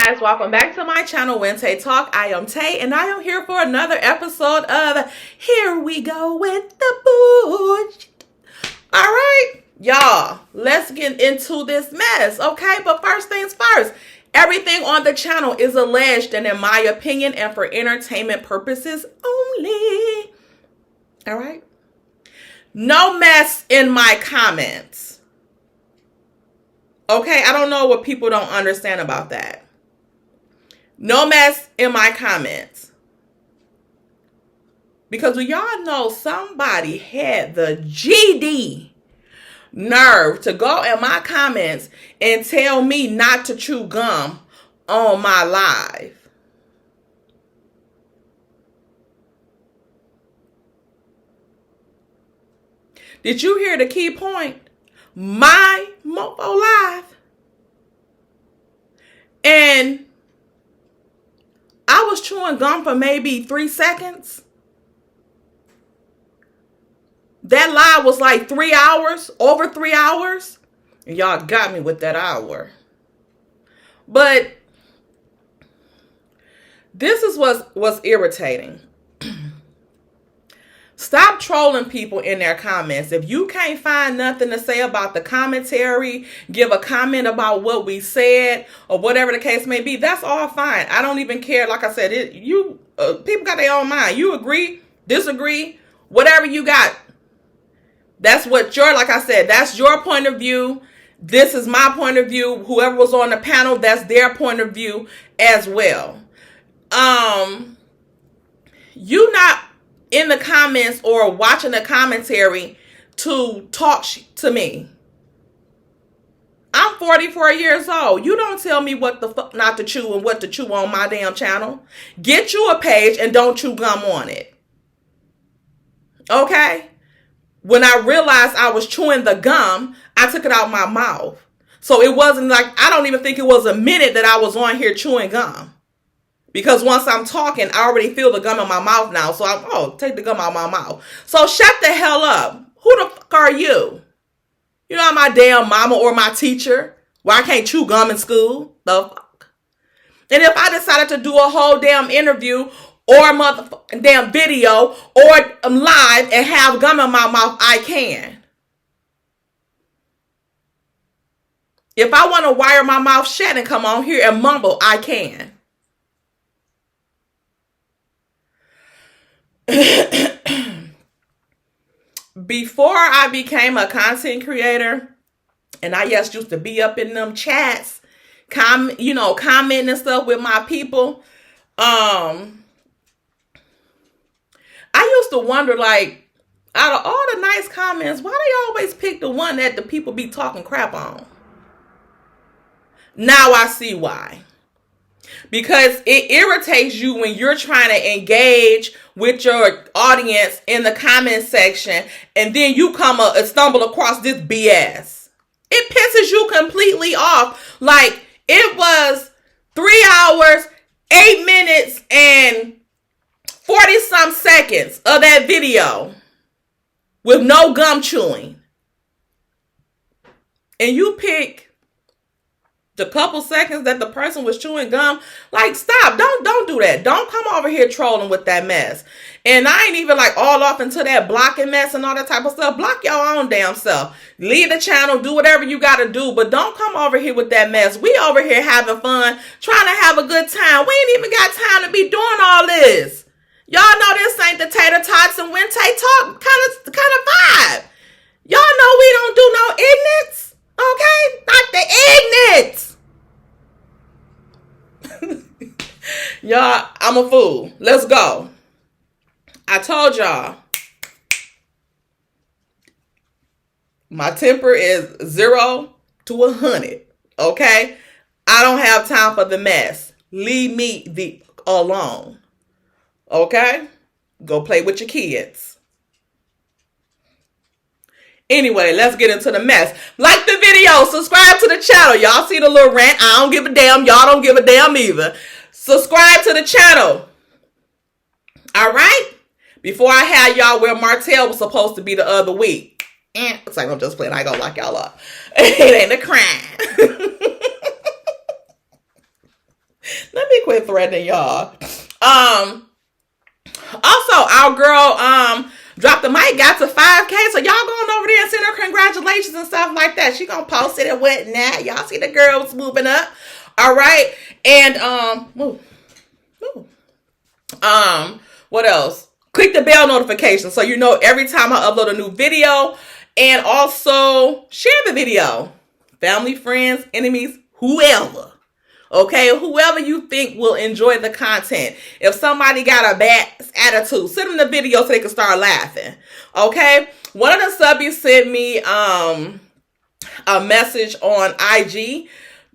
guys, welcome back to my channel, When Tay Talk. I am Tay, and I am here for another episode of Here We Go with the Bullshit. All right, y'all, let's get into this mess, okay? But first things first, everything on the channel is alleged and in my opinion and for entertainment purposes only. All right? No mess in my comments. Okay, I don't know what people don't understand about that. No mess in my comments. Because y'all know somebody had the GD nerve to go in my comments and tell me not to chew gum on my live. Did you hear the key point? My mofo live. And I was chewing gum for maybe 3 seconds. That live was like 3 hours, over 3 hours. And y'all got me with that hour. But this is what's irritating. Stop trolling people in their comments. If you can't find nothing to say about the commentary, give a comment about what we said or whatever the case may be, that's all fine. I don't even care. Like I said, people got their own mind. You agree, disagree, whatever you got. That's what like I said, that's your point of view. This is my point of view. Whoever was on the panel, that's their point of view as well. You not in the comments or watching the commentary to talk to me. I'm 44 years old. You don't tell me what the fuck not to chew and what to chew on my damn channel. Get you a page and don't chew gum on it. Okay? When I realized I was chewing the gum, I took it out of my mouth. So it wasn't like, I don't even think it was a minute that I was on here chewing gum. Because once I'm talking, I already feel the gum in my mouth now. So take the gum out of my mouth. So shut the hell up. Who the fuck are you? You're not my damn mama or my teacher. Why I can't chew gum in school? The fuck? And if I decided to do a whole damn interview or a motherfucking damn video or live and have gum in my mouth, I can. If I want to wire my mouth shut and come on here and mumble, I can. Before I became a content creator, and I used to be up in them chats, commenting and stuff with my people, I used to wonder, like, out of all the nice comments, why they always pick the one that the people be talking crap on? Now I see why. Because it irritates you when you're trying to engage with your audience in the comment section and then you stumble across this BS. It pisses you completely off. Like, it was 3 hours, 8 minutes, and 40-some seconds of that video with no gum chewing. And you pick the couple seconds that the person was chewing gum. Like, stop. Don't do that. Don't come over here trolling with that mess. And I ain't even like all off into that blocking mess and all that type of stuff. Block your own damn self. Leave the channel. Do whatever you got to do. But don't come over here with that mess. We over here having fun, trying to have a good time. We ain't even got time to be doing all this. Y'all know this ain't the Tater Tots and When Tay Talk kind of vibe. Y'all know we don't do no ignorance. Okay? Not the ignorance. Y'all, I'm a fool. Let's go. I told y'all. My temper is 0 to 100. Okay? I don't have time for the mess. Leave me alone. Okay? Go play with your kids. Anyway, let's get into the mess. Like the video. Subscribe to the channel. Y'all see the little rant? I don't give a damn. Y'all don't give a damn either. Subscribe to the channel. All right? Before I had y'all where Martell was supposed to be the other week. It's like, I'm just playing. I ain't gonna lock y'all up. It ain't a crime. quit threatening y'all. Also, our girl dropped the mic, got to 5K. So y'all going over there and send her congratulations and stuff like that. She gonna post it and whatnot. Y'all see the girls moving up. All right. And what else? Click the bell notification so you know every time I upload a new video. And also share the video. Family, friends, enemies, whoever. Okay, whoever you think will enjoy the content. If somebody got a bad attitude, send them the video so they can start laughing. Okay, one of the subbies sent me a message on IG.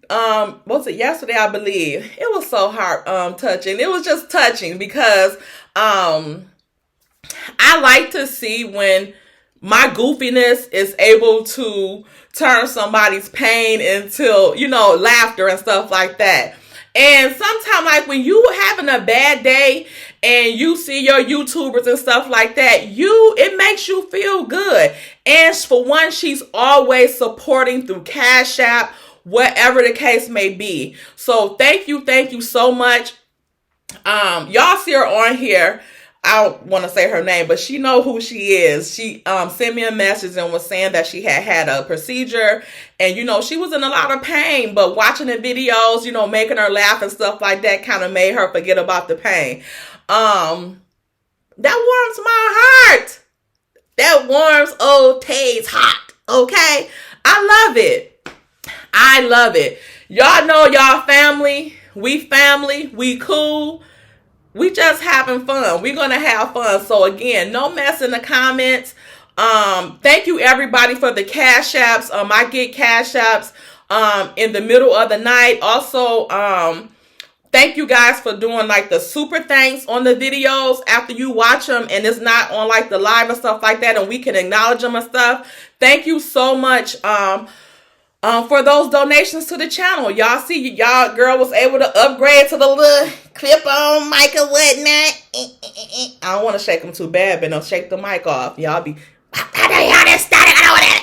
Was it yesterday? I believe it was so heart touching. It was just touching because I like to see when my goofiness is able to turn somebody's pain into, laughter and stuff like that. And sometimes, like, when you having a bad day and you see your YouTubers and stuff like that, it makes you feel good. And for one, she's always supporting through Cash App, whatever the case may be. So thank you so much. Y'all see her on here. I don't want to say her name, but she know who she is. She sent me a message and was saying that she had a procedure and, she was in a lot of pain, but watching the videos, making her laugh and stuff like that kind of made her forget about the pain. That warms my heart. That warms old Tay's heart. Okay. I love it. Y'all know y'all family. We cool. We just having fun. We're going to have fun. So again, no mess in the comments. Thank you everybody for the Cash Apps. I get Cash Apps in the middle of the night. Also, thank you guys for doing like the super thanks on the videos after you watch them and it's not on like the live and stuff like that and we can acknowledge them and stuff. Thank you so much for those donations to the channel. Y'all see, y'all girl was able to upgrade to the little clip-on mic or whatnot. I don't want to shake them too bad, but don't shake the mic off. Y'all be, I don't hear that static. I don't want that.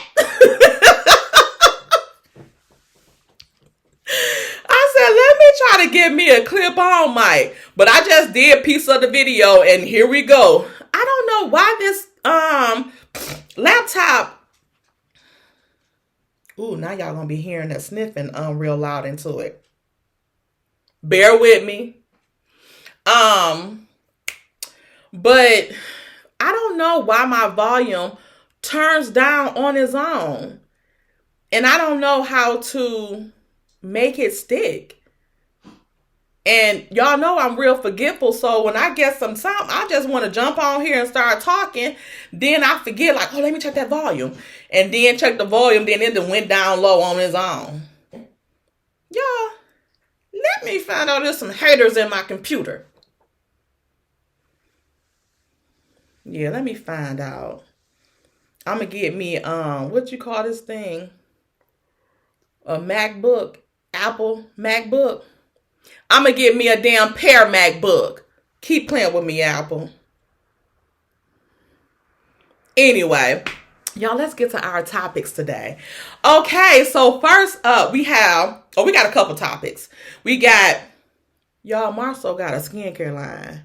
I said, let me try to get me a clip-on mic. But I just did a piece of the video, and here we go. I don't know why this laptop. Ooh, now y'all gonna be hearing that sniffing real loud into it. Bear with me. But I don't know why my volume turns down on its own. And I don't know how to make it stick. And y'all know I'm real forgetful. So when I get some time, I just want to jump on here and start talking. Then I forget, like, oh, let me check that volume. And then check the volume. Then it went down low on its own. Y'all, let me find out there's some haters in my computer. Yeah, let me find out. I'm going to get me, what you call this thing? A MacBook, Apple MacBook. I'm going to get me a damn Pear MacBook. Keep playing with me, Apple. Anyway, y'all, let's get to our topics today. Okay, so first up, we got a couple topics. We got, y'all, Marcel got a skincare line.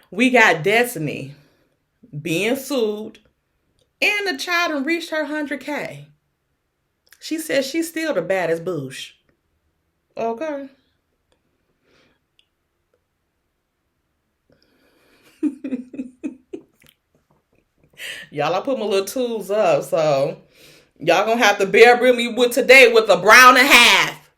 We got Destiny being sued, and the child reached her 100K. She says she's still the baddest boosh. Okay. Y'all, I put my little tools up, so y'all gonna have to bear with me with today with a brown and a half.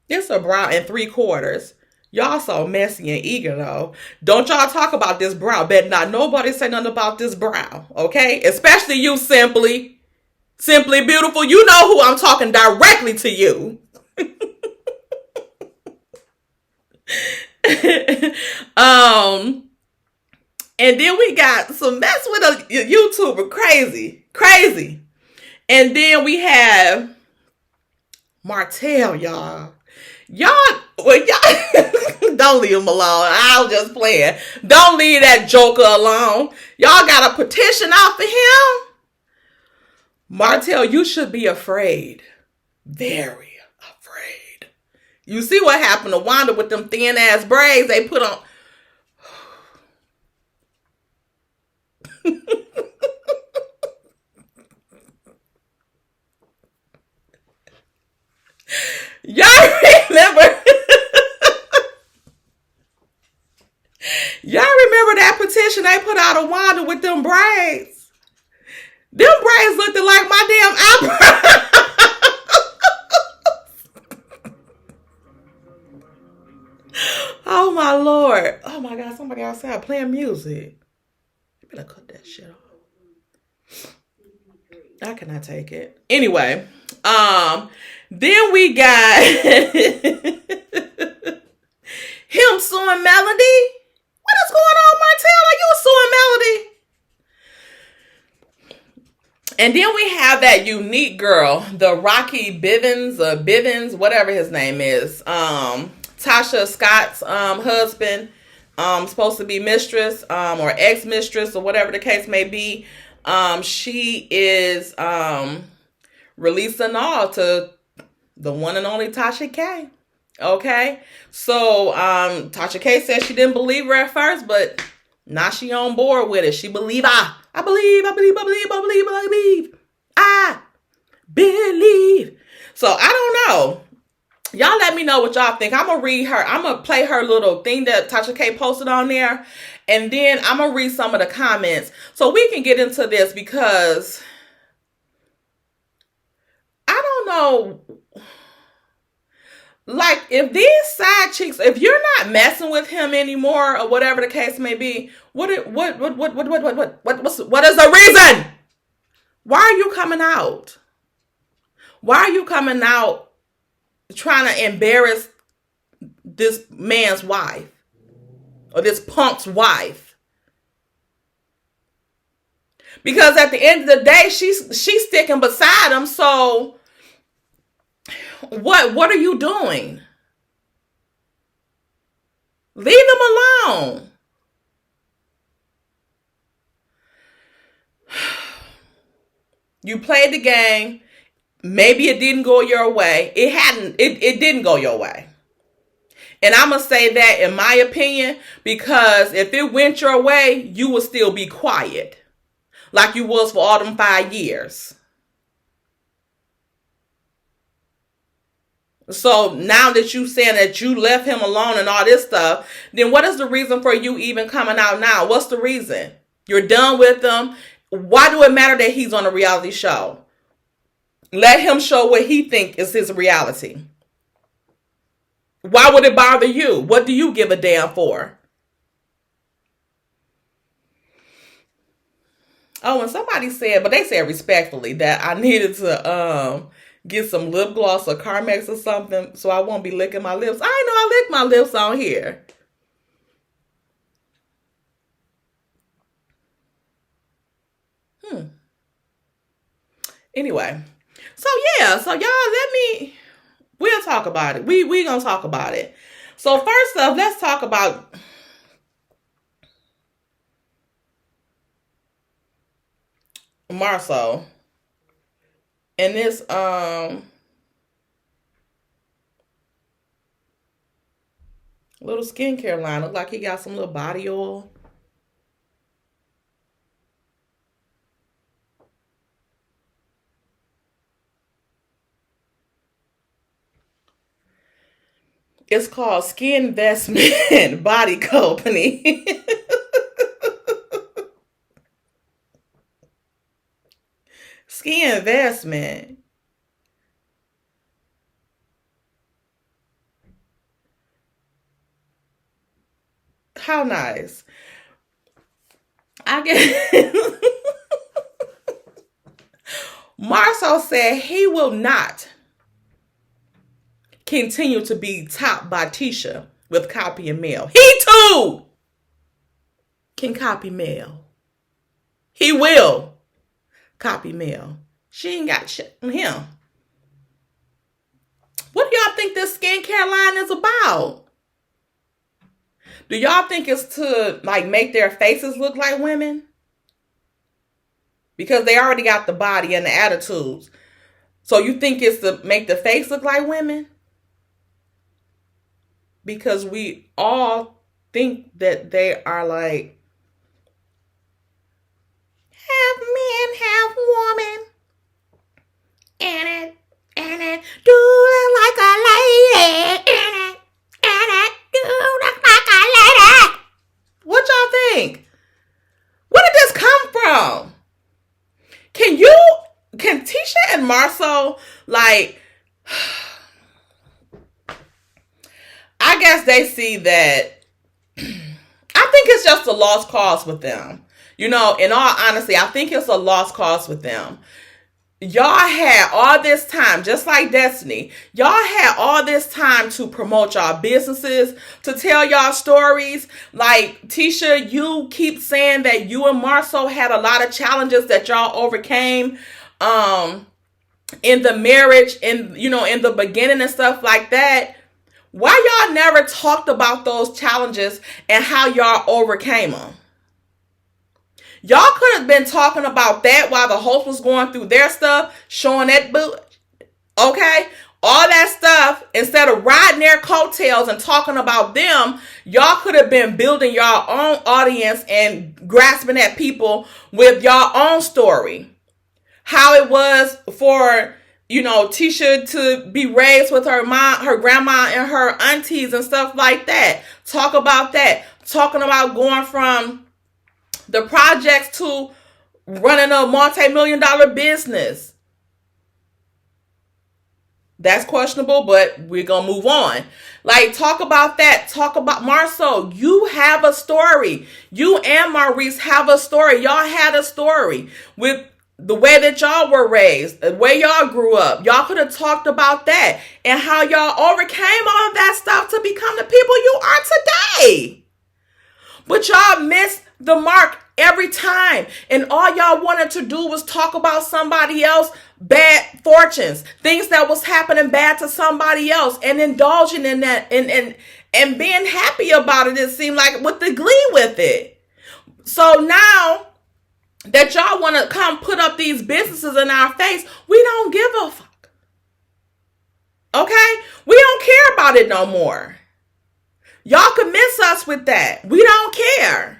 It's a brown and 3/4. Y'all so messy and eager, though. Don't y'all talk about this brow. Bet not nobody say nothing about this brow, okay? Especially you, Simply. Simply Beautiful. You know who I'm talking directly to you. And then we got some mess with a YouTuber. Crazy. And then we have Martell, y'all. Y'all, Don't leave him alone. I was just playing. Don't leave that joker alone. Y'all got a petition out for him? Martell, you should be afraid. Very afraid. You see what happened to Wanda with them thin ass braids they put on. Y'all remember? Y'all remember that petition they put out of Wanda with them braids? Them braids looked like my damn eyebrows. Oh my Lord. Oh my God, somebody outside playing music. You better cut that shit off. I cannot take it. Anyway, then we got him suing Melody. What is going on, Martell? Are you suing Melody? And then we have that unique girl, the Rocky Bivens, whatever his name is. Tasha Scott's husband, supposed to be mistress, or ex-mistress, or whatever the case may be. She is releasing all to the one and only Tasha K. Okay, so Tasha K said she didn't believe her at first, but now she on board with it. She believe I believe. So I don't know. Y'all let me know what y'all think. I'm gonna play her little thing that Tasha K posted on there, and then I'm gonna read some of the comments so we can get into this, because I don't know. Like, if these side chicks, if you're not messing with him anymore, or whatever the case may be, what is the reason? Why are you coming out? Why are you coming out trying to embarrass this man's wife, or this punk's wife? Because at the end of the day, she's sticking beside him. So what are you doing? Leave them alone. You played the game. Maybe it didn't go your way. It didn't go your way. And I'm going to say that in my opinion, because if it went your way, you would still be quiet. Like you was for all them 5 years. So now that you saying that you left him alone and all this stuff, then what is the reason for you even coming out now? What's the reason? You're done with him. Why do it matter that he's on a reality show? Let him show what he think is his reality. Why would it bother you? What do you give a damn for? Oh, and somebody said, but they said respectfully, that I needed to get some lip gloss or Carmex or something so I won't be licking my lips. I know I lick my lips on here. Anyway, so yeah, so y'all we'll talk about it. We gonna talk about it. So first up, let's talk about Marceau and this little skincare line. Look like he got some little body oil. It's called Skin Investment Body Company. Skin Investment. How nice. I guess Marceau said he will not continue to be topped by Tisha with copying mail. He too can copy mail. He will copy mail. She ain't got shit on him. What do y'all think this skincare line is about? Do y'all think it's to like make their faces look like women? Because they already got the body and the attitudes. So you think it's to make the face look like women? Because we all think that they are like half men, half woman. And it do look like a lady. And it do look like a lady. What y'all think? Where did this come from? Can Tisha and Marcel, like, I guess they see that, I think it's just a lost cause with them. You know, in all honesty, I think it's a lost cause with them. Y'all had all this time, just like Destiny. Y'all had all this time to promote y'all businesses, to tell y'all stories. Like, Tisha, you keep saying that you and Marcel had a lot of challenges that y'all overcame in the marriage, in the beginning and stuff like that. Why y'all never talked about those challenges and how y'all overcame them? Y'all could have been talking about that while the host was going through their stuff, showing that boot. Okay? All that stuff, instead of riding their coattails and talking about them, y'all could have been building your own audience and grasping at people with your own story. How it was for, Tisha to be raised with her mom, her grandma, and her aunties and stuff like that. Talk about that. Talking about going from the projects to running a multi-million-dollar business. That's questionable, but we're going to move on. Like, talk about that. Talk about Marcel. You have a story. You and Maurice have a story. Y'all had a story with the way that y'all were raised, the way y'all grew up. Y'all could have talked about that and how y'all overcame all of that stuff to become the people you are today. But y'all missed the mark every time. And all y'all wanted to do was talk about somebody else, bad fortunes, things that was happening bad to somebody else, and indulging in that and being happy about it. It seemed like with the glee with it. So now that y'all want to come put up these businesses in our face, we don't give a fuck. Okay? We don't care about it no more. Y'all can miss us with that. We don't care.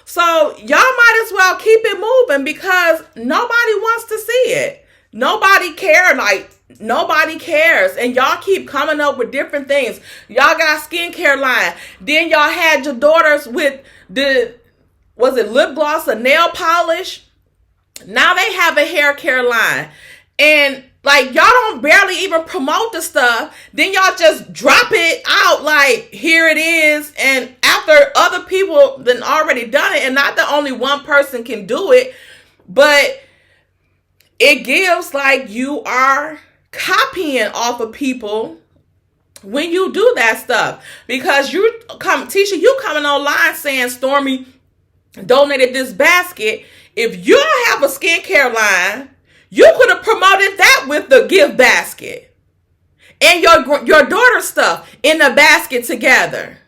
So y'all might as well keep it moving because nobody wants to see it. Nobody cares. And y'all keep coming up with different things. Y'all got a skincare line. Then y'all had your daughters with lip gloss or nail polish? Now they have a hair care line. And like, y'all don't barely even promote the stuff. Then y'all just drop it out like, here it is. And after other people then already done it, and not that only one person can do it, but it gives like you are copying off of people when you do that stuff. Because Tisha, you coming online saying Stormy donated this basket. If you don't have a skincare line, you could have promoted that with the gift basket and your daughter's stuff in the basket together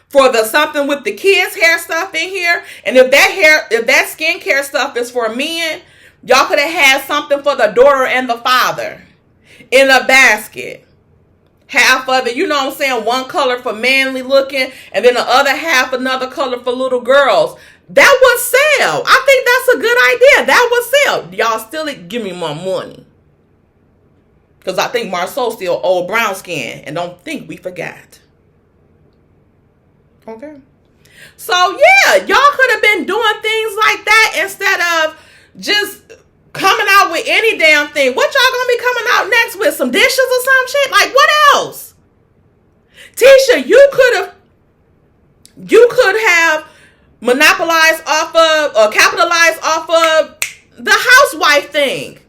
for the something with the kids' hair stuff in here. And if that skincare stuff is for men, y'all could have had something for the daughter and the father in a basket. Half of it, one color for manly looking, and then the other half another color for little girls. That would sell. I think that's a good idea. That would sell. Y'all still give me more money. Because I think Marceau still old brown skin. And don't think we forgot. Okay. So, yeah. Y'all could have been doing things like that instead of just coming out with any damn thing. What y'all gonna be coming out next with? Some dishes or some shit? Like, what else? Tisha, you could have monopolized off of or capitalized off of the housewife thing,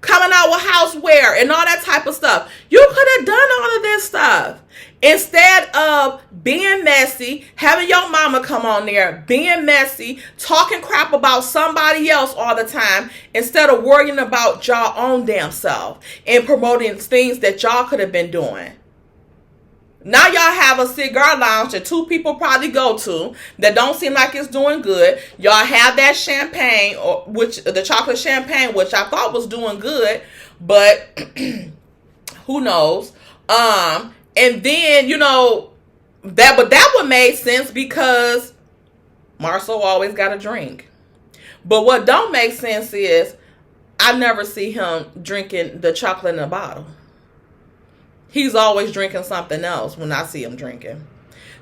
coming out with houseware and all that type of stuff. You could have done all of this stuff instead of being messy, having your mama come on there, being messy, talking crap about somebody else all the time, instead of worrying about y'all own damn self and promoting things that y'all could have been doing. Now y'all have a cigar lounge that 2 people probably go to that don't seem like it's doing good. Y'all have that champagne, or which the chocolate champagne, which I thought was doing good, but who knows? And then, you know, that would make sense because Marcel always got a drink. But what don't make sense is I never see him drinking the chocolate in a bottle. He's always drinking something else when I see him drinking.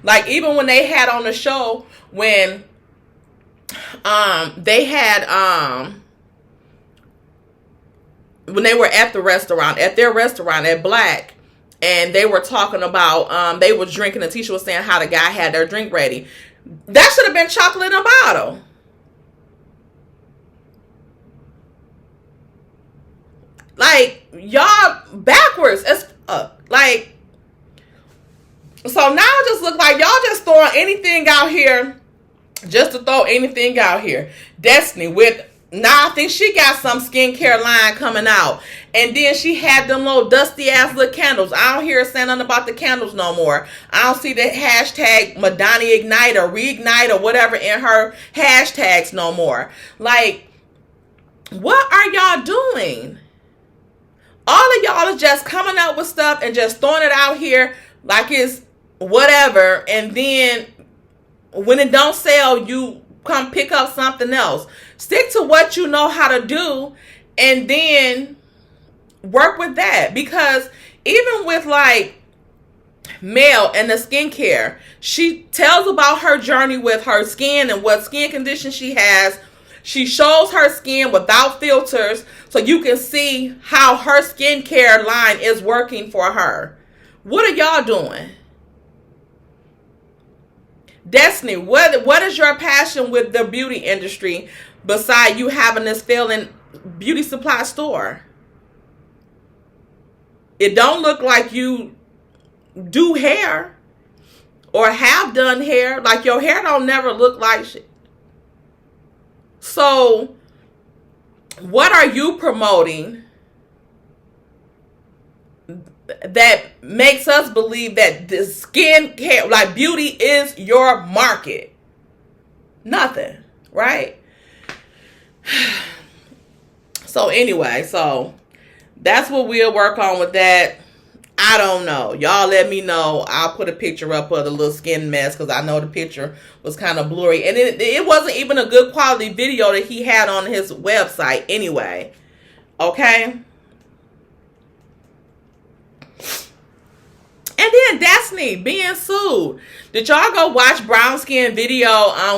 Like, even when they had on the show, when they had when they were at their restaurant at Black, and they were talking about they were drinking, and Tisha was saying how the guy had their drink ready. That should have been chocolate in a bottle. Like, y'all backwards as like, so now it just look like y'all just throwing anything out here just to throw anything out here. Destiny with, now I think she got some skincare line coming out, and then she had them little dusty ass little candles. I don't hear her saying nothing about the candles no more. I don't see the hashtag Madonna Ignite or Reignite or whatever in her hashtags no more. Like, what are y'all doing? All of y'all is just coming up with stuff and just throwing it out here like it's whatever. And then when it don't sell, you come pick up something else. Stick to what you know how to do and then work with that. Because even with like Mel and the skincare, she tells about her journey with her skin and what skin condition she has. She shows her skin without filters so you can see how her skincare line is working for her. What are y'all doing? Destiny, what is your passion with the beauty industry beside you having this failing beauty supply store? It don't look like you do hair or have done hair. Like, your hair don't never look like shit. So, what are you promoting that makes us believe that the skin care, like beauty, is your market? Nothing, right? So anyway, so that's what we'll work on with that. I don't know. Y'all let me know. I'll put a picture up of the little skin mess because I know the picture was kind of blurry. And it wasn't even a good quality video that he had on his website anyway. Okay? And then Destiny being sued. Did y'all go watch Brown Skin video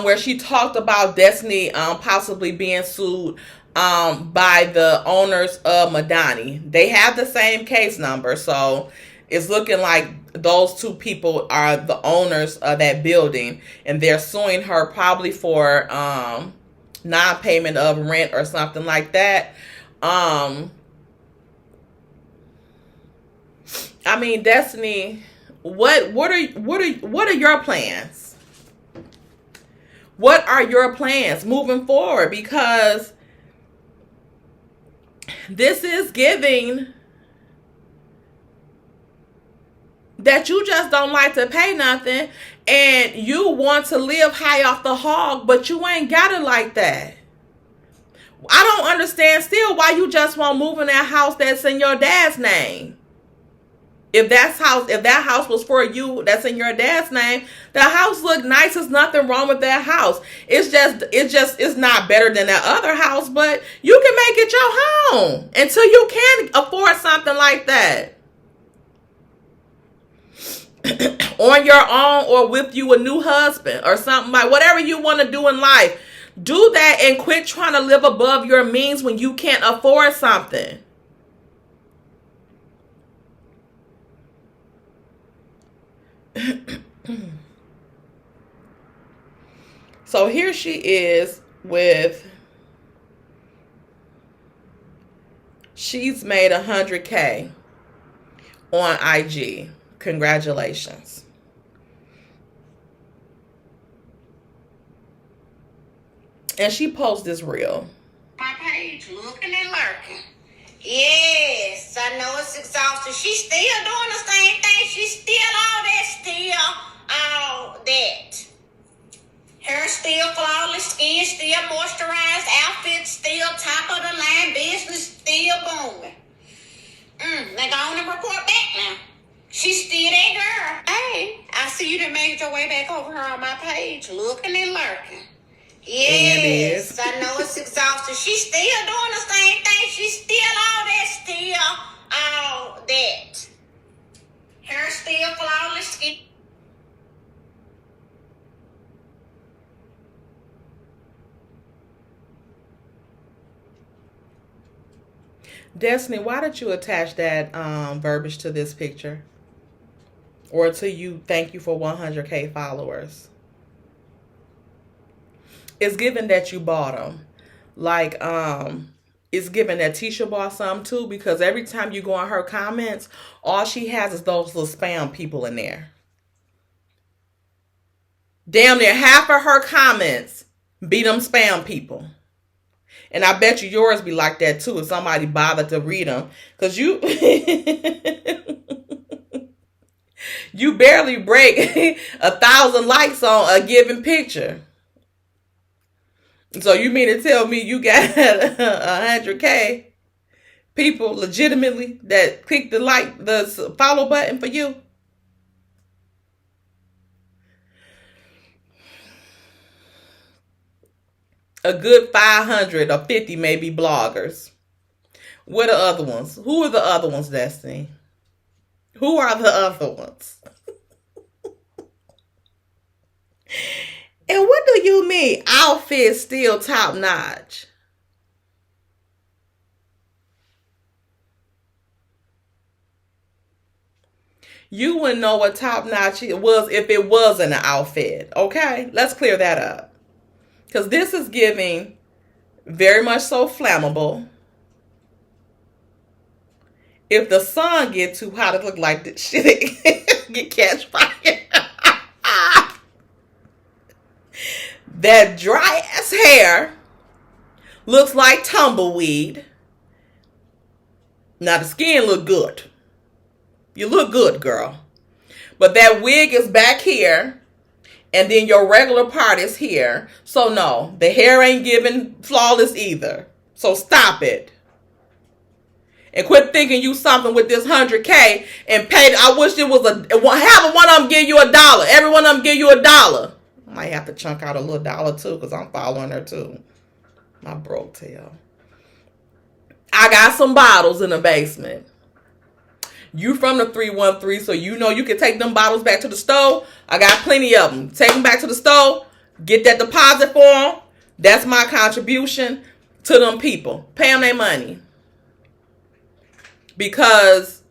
where she talked about Destiny possibly being sued by the owners of Madani? They have the same case number, so it's looking like those 2 people are the owners of that building, and they're suing her probably for non-payment of rent or something like that. I mean, Destiny, what are your plans? What are your plans moving forward? Because this is giving that you just don't like to pay nothing and you want to live high off the hog, but you ain't got it like that. I don't understand still why you just won't move in that house that's in your dad's name. If that house was for you, that's in your dad's name, the house look nice. There's nothing wrong with that house. It's not better than that other house, but you can make it your home until you can afford something like that. On your own or with you a new husband or something, like whatever you want to do in life. Do that and quit trying to live above your means when you can't afford something. So here she is with, she's made 100K on IG. Congratulations. And she posts this reel. My page, looking and lurking. Yes, I know it's exhausting. She's still doing the same thing. She's still out there Hair still flawless, skin still moisturized, outfit still top of the line, business still booming. Now go on and report back now. She's still that girl. Hey, I see you done made your way back over here on my page, looking and lurking. Yes, I know it's exhausting. She's still doing the same thing. She's still all that. Hair still flawless, skin. Destiny, why did you attach that verbiage to this picture? Or to you, thank you for 100K followers? It's given that you bought them. Like, it's given that Tisha bought some too, because every time you go on her comments, all she has is those little spam people in there. Damn near half of her comments be them spam people. And I bet you yours be like that too if somebody bothered to read them. Because you you barely break 1,000 likes on a given picture. So you mean to tell me you got 100K people legitimately that click the follow button for you? A good 500 or 50 maybe bloggers. What are the other ones? Who are the other ones, Destiny? Who are the other ones? And what do you mean outfit still top notch? You wouldn't know what top notch it was if it wasn't an outfit. Okay, let's clear that up. Because this is giving very much so flammable. If the sun get too hot, it look like this shit get catch fire. That dry ass hair looks like tumbleweed. Now the skin look good. You look good, girl. But that wig is back here. And then your regular part is here. So no, the hair ain't giving flawless either. So stop it. And quit thinking you something with this 100K and pay. I wish it was have one of them give you $1. Every one of them give you $1. I might have to chunk out a little dollar too, because I'm following her too. My broke tail. I got some bottles in the basement. You from the 313, so you know you can take them bottles back to the store. I got plenty of them. Take them back to the store. Get that deposit for them. That's my contribution to them people. Pay them their money. Because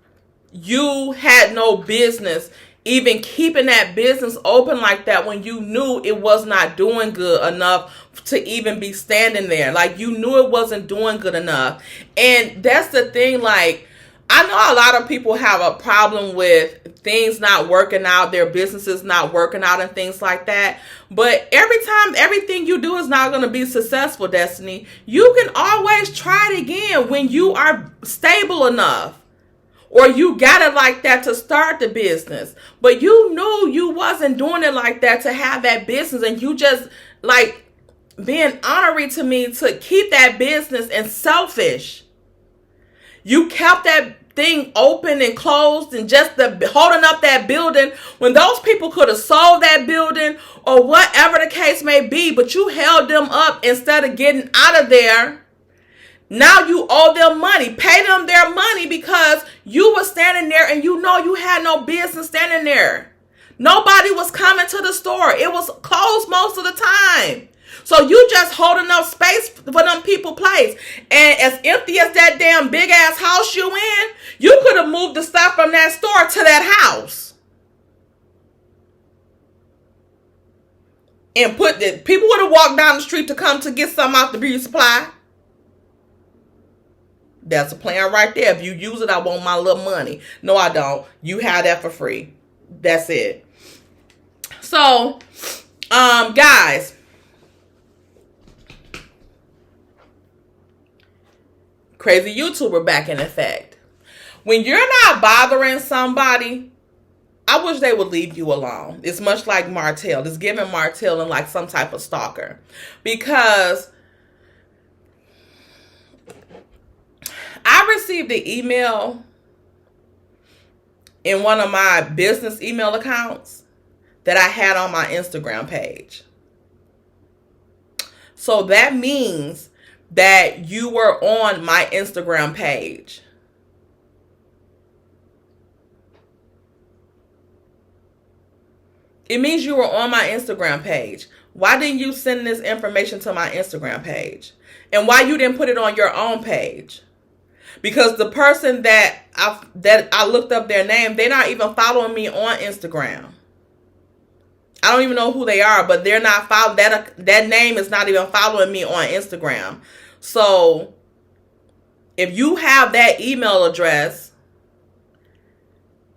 you had no business even keeping that business open like that when you knew it was not doing good enough to even be standing there. Like, you knew it wasn't doing good enough. And that's the thing, like, I know a lot of people have a problem with things not working out, their businesses not working out and things like that. But every time, everything you do is not going to be successful, Destiny. You can always try it again when you are stable enough. Or you got it like that to start the business. But you knew you wasn't doing it like that to have that business. And you just, like, being honorary to me to keep that business and selfish. You kept that thing open and closed and just holding up that building when those people could have sold that building or whatever the case may be, but you held them up instead of getting out of there. Now you owe them money. Pay them their money because you were standing there and you know you had no business standing there. Nobody was coming to the store. It was closed most of the time. So you just holding up space for them people place. And as empty as that damn big ass house you in, you could have moved the stuff from that store to that house. And put the people would have walked down the street to come to get something out the beauty supply. That's a plan right there. If you use it, I want my little money. No, I don't. You have that for free. That's it. So, guys, crazy YouTuber back in effect. When you're not bothering somebody I wish they would leave you alone. It's much like Martell. It's giving Martell and like some type of stalker. Because I received an email in one of my business email accounts that I had on my Instagram page. So that means that you were on my Instagram page. It means you were on my Instagram page. Why didn't you send this information to my Instagram page? And why you didn't put it on your own page? Because the person that I looked up their name, they're not even following me on Instagram. I don't even know who they are, but they're not following. That name is not even following me on Instagram. So if you have that email address,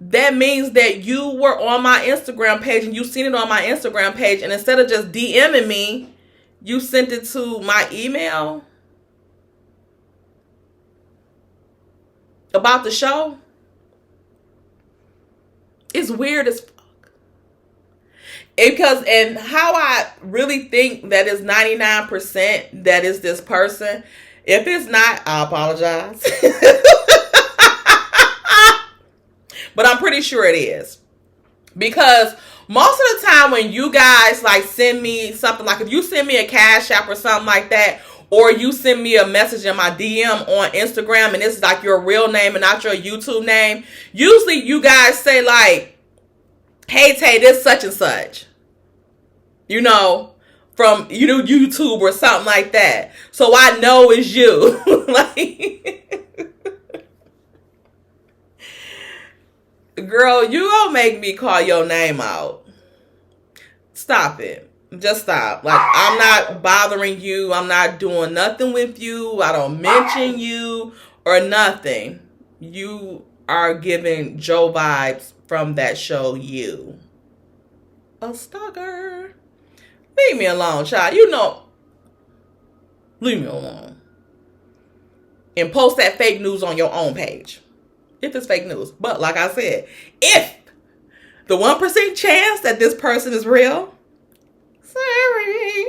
that means that you were on my Instagram page and you seen it on my Instagram page, and instead of just DMing me, you sent it to my email about the show. It's weird as fuck. Because, and how I really think that is 99% that is this person. If it's not, I apologize. But I'm pretty sure it is. Because most of the time when you guys like send me something, like if you send me a Cash App or something like that, or you send me a message in my DM on Instagram and it's like your real name and not your YouTube name, usually you guys say like, hey Tay, this such and such. You know, from YouTube or something like that. So I know it's you. Like, girl, you gonna make me call your name out. Stop it. Just stop. Like, I'm not bothering you. I'm not doing nothing with you. I don't mention you or nothing. You are giving Joe vibes from that show, You. A stalker. Leave me alone, child. You know. Leave me alone. And post that fake news on your own page. If it's fake news. But like I said, if the 1% chance that this person is real, sorry.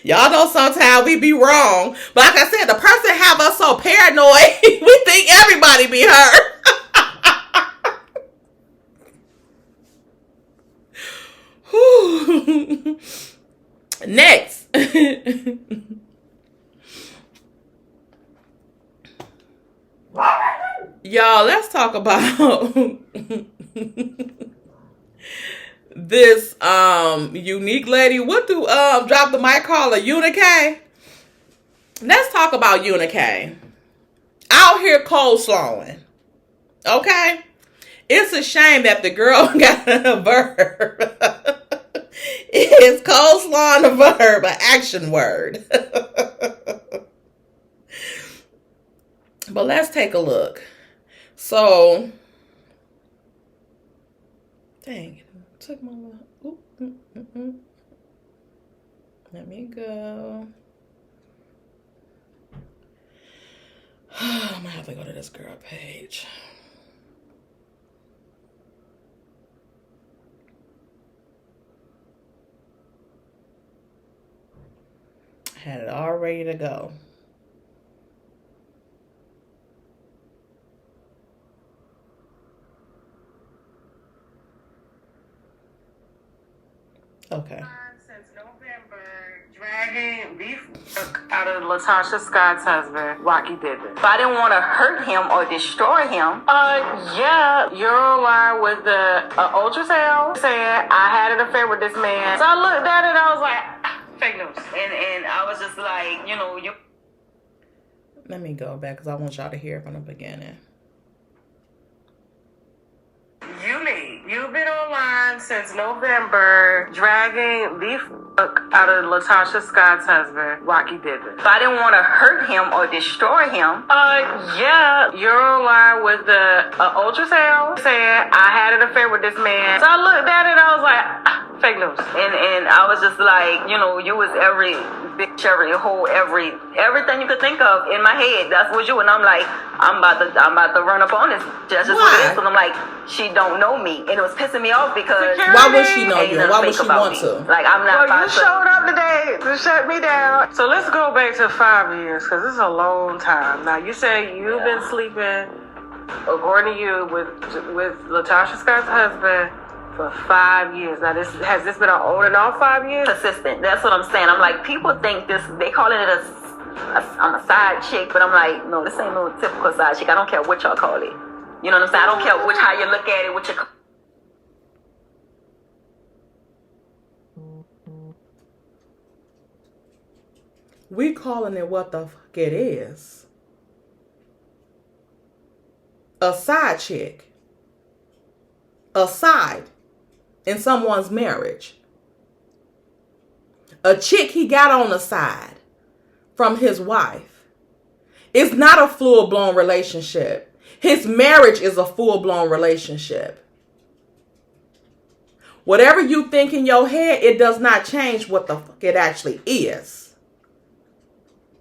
Y'all know sometimes we be wrong. But like I said, the person have us so paranoid, we think everybody be her. Next. Y'all, let's talk about this unique lady. What do drop the mic call a Unique? Let's talk about Unique. Out here coleslawing. Okay? It's a shame that the girl got a verb. It's coleslaw a verb, an action word. But let's take a look. So, dang it, took my Let me go. I'm gonna have to go to this girl page. I had it all ready to go. Okay. Since November, dragging beef out of LaTasha Scott's husband, Rocky Dibbin. If I didn't want to hurt him or destroy him, Yeah, you're online with the ultrasound saying I had an affair with this man. So I looked at it, I was like, fake news. And I was just like, you. Let me go back because I want y'all to hear from the beginning. You've been online since November, dragging beef out of LaTasha Scott's husband, Rocky Dibbin. if I didn't want to hurt him or destroy him, Yeah, you're online with the ultrasound saying I had an affair with this man. So I looked at it, I was like, Fake news. And I was just like, you know, you was every bitch, every hoe, everything you could think of in my head. That was you. And I'm like, I'm about to run up on this. That's just what it is. And I'm like, she don't know me. And it was pissing me off because why would she know you? Why would she want to? Like, I'm not you showed up today to shut me down. So let's go back to 5 years, because this is a long time. Now, you say you've been sleeping, according to you, with Latasha Scott's husband for 5 years. Now, has this been an on and off 5 years? Consistent. That's what I'm saying. I'm like, people think this, they calling it I'm a side chick, but I'm like, no, this ain't no typical side chick. I don't care what y'all call it. You know what I'm saying? I don't care how you look at it, what you call. We calling it what the fuck it is. A side chick. A side in someone's marriage. A chick he got on the side from his wife. It's not a full-blown relationship. His marriage is a full-blown relationship. Whatever you think in your head, it does not change what the fuck it actually is.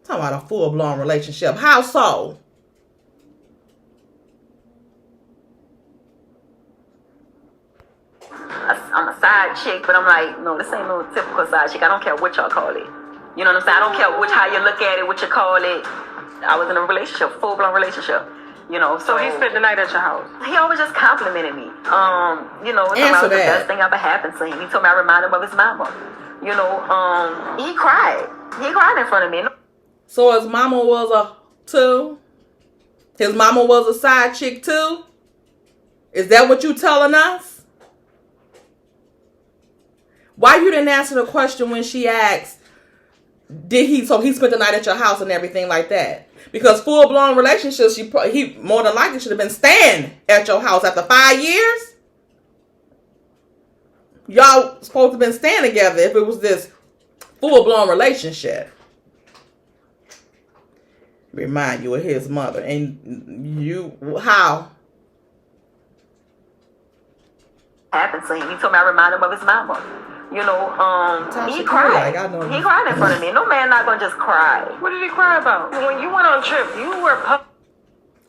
I'm talking about a full-blown relationship. How so? I'm a side chick, but I'm like, no, this ain't no typical side chick. I don't care what y'all call it. You know what I'm saying? I don't care how you look at it, what you call it. I was in a relationship, full-blown relationship. You know, so he spent the night at your house. He always just complimented me. You know, it was the best thing ever happened to him. He told me I reminded him of his mama. You know, he cried. He cried in front of me. So his mama was a too? His mama was a side chick too? Is that what you telling us? Why you didn't answer the question when she asked, so he spent the night at your house and everything like that? Because full-blown relationships, he more than likely should have been staying at your house after 5 years. Y'all supposed to have been staying together if it was this full-blown relationship. Remind you of his mother. And you, how? Happened to him. He told me I reminded him of his mama. You know, he cried. He cried in front of me. No man not gonna just cry. What did he cry about? When you went on trip, you were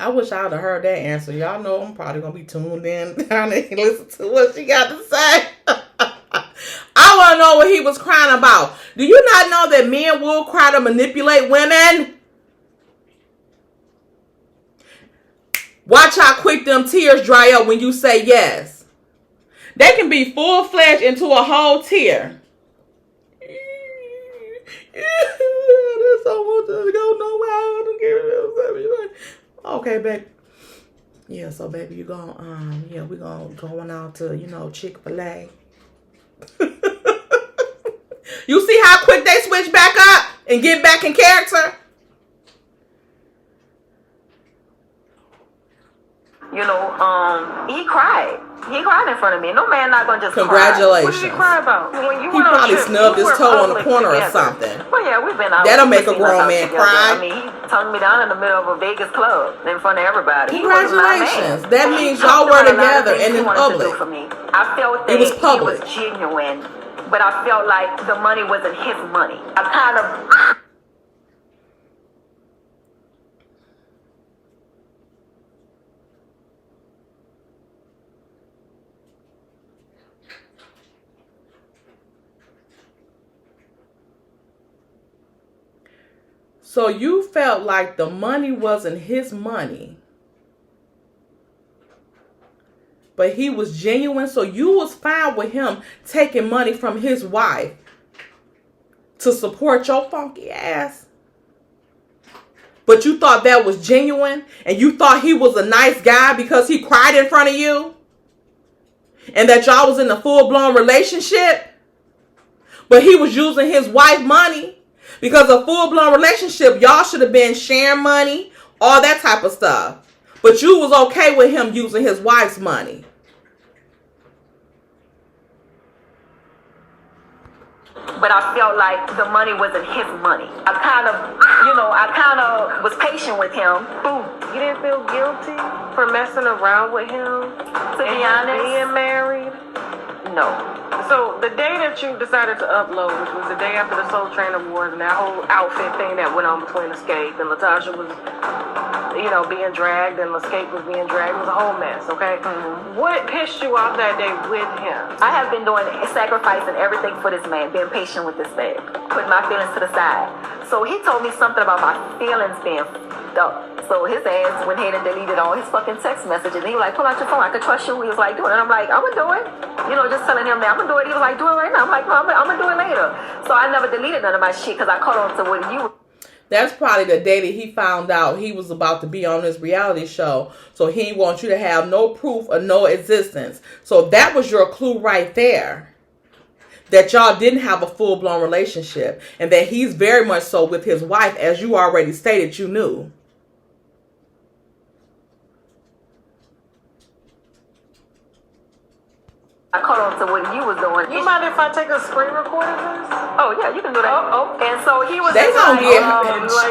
I wish I would have heard that answer. Y'all know I'm probably gonna be tuned in down and listen to what she got to say. I want to know what he was crying about. Do you not know that men will cry to manipulate women? Watch how quick them tears dry up when you say yes. They can be full-fledged into a whole tear. I don't want to go nowhere. I don't care. Okay, baby. Yeah, so baby, you going we're going out to, Chick-fil-A. You see how quick they switch back up and get back in character? You know, he cried. He cried in front of me. No man not gonna just Congratulations. Cry. What did he cry about? When you he probably snubbed his toe on the corner or something. Well, yeah, we've been out. That'll make a grown man cry. I mean, he tongued me down in the middle of a Vegas club in front of everybody. Congratulations. That means y'all were together and in public. For me. I felt that it was public. He was genuine, but I felt like the money wasn't his money. I kind of... So you felt like the money wasn't his money, but he was genuine. So you was fine with him taking money from his wife to support your funky ass. But you thought that was genuine, and you thought he was a nice guy because he cried in front of you, and that y'all was in a full-blown relationship, but he was using his wife's money. Because a full-blown relationship, y'all should have been sharing money, all that type of stuff. But you was okay with him using his wife's money. But I felt like the money wasn't his money. I kind of was patient with him. Ooh, you didn't feel guilty for messing around with him? To be honest, being married? No. So the day that you decided to upload, which was the day after the Soul Train Awards and that whole outfit thing that went on between Escape and Latasha was, being dragged and Escape was being dragged, it was a whole mess, okay? Mm-hmm. What pissed you off that day with him? I have been doing sacrificing everything for this man, being patient with this man, putting my feelings to the side. So he told me something about my feelings being f***ed up. So his ass went ahead and deleted all his fucking text messages. And he was like, pull out your phone, I can trust you. He was like, do it. And I'm like, I'm gonna do it. Just telling him that I'm gonna do it. He was like, do it right now. I'm like, no, I'm gonna do it later. So I never deleted none of my shit because I caught on to what you. That's probably the day that he found out he was about to be on this reality show. So he wants you to have no proof of no existence. So that was your clue right there. That y'all didn't have a full-blown relationship. And that he's very much so with his wife, as you already stated you knew. I caught on to what you was doing. You mind if I take a screen record of this? Oh, yeah, you can do that. Oh. And so he was they gonna like, get,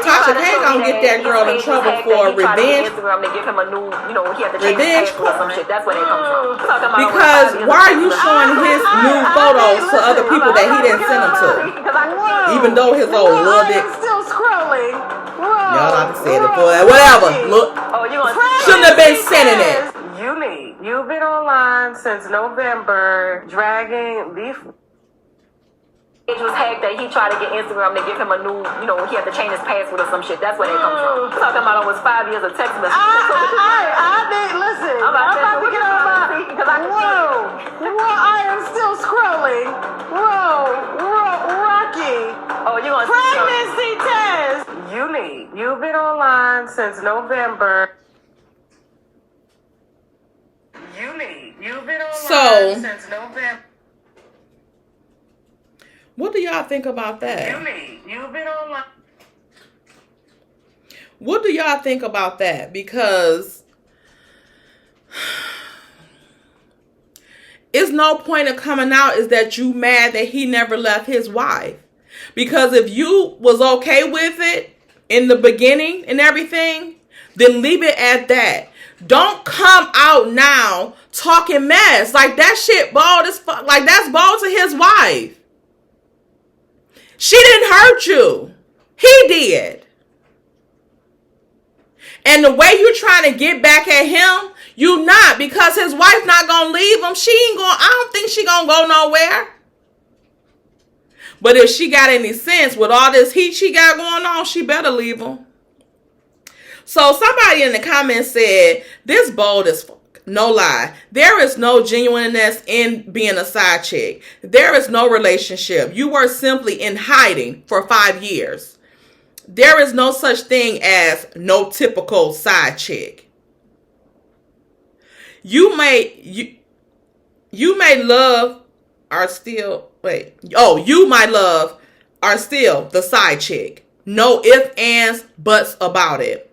Tasha K gonna get that girl in trouble for revenge. Instagram to give him a new, he had to change his password or some shit. That's where they come from. Because why are you showing his new photos to other people that he didn't send them to? Even though his old little dick. Still scrolling. Y'all not to say it for that. Whatever. Look. Shouldn't have been sending it. You've been online since November, dragging beef. It was hacked that he tried to get Instagram to give him a new, he had to change his password or some shit. That's where they come from. Talking about almost 5 years of text messages. Listen. I'm about to get on my. I am still scrolling. Rocky. Oh, you gonna pregnancy test. You've been online since November. You've been online since November. What do y'all think about that? You've been online. What do y'all think about that? Because it's no point of coming out is that you mad that he never left his wife. Because if you was okay with it in the beginning and everything, then leave it at that. Don't come out now talking mess. Like that shit bold as fuck. Like that's bold to his wife. She didn't hurt you. He did. And the way you trying to get back at him, you not. Because his wife not going to leave him. I don't think she going to go nowhere. But if she got any sense with all this heat she got going on, she better leave him. So somebody in the comments said, this bold as fuck. No lie. There is no genuineness in being a side chick. There is no relationship. You were simply in hiding for 5 years. There is no such thing as no typical side chick. You may love are still you my love are still the side chick. No ifs, ands, buts about it.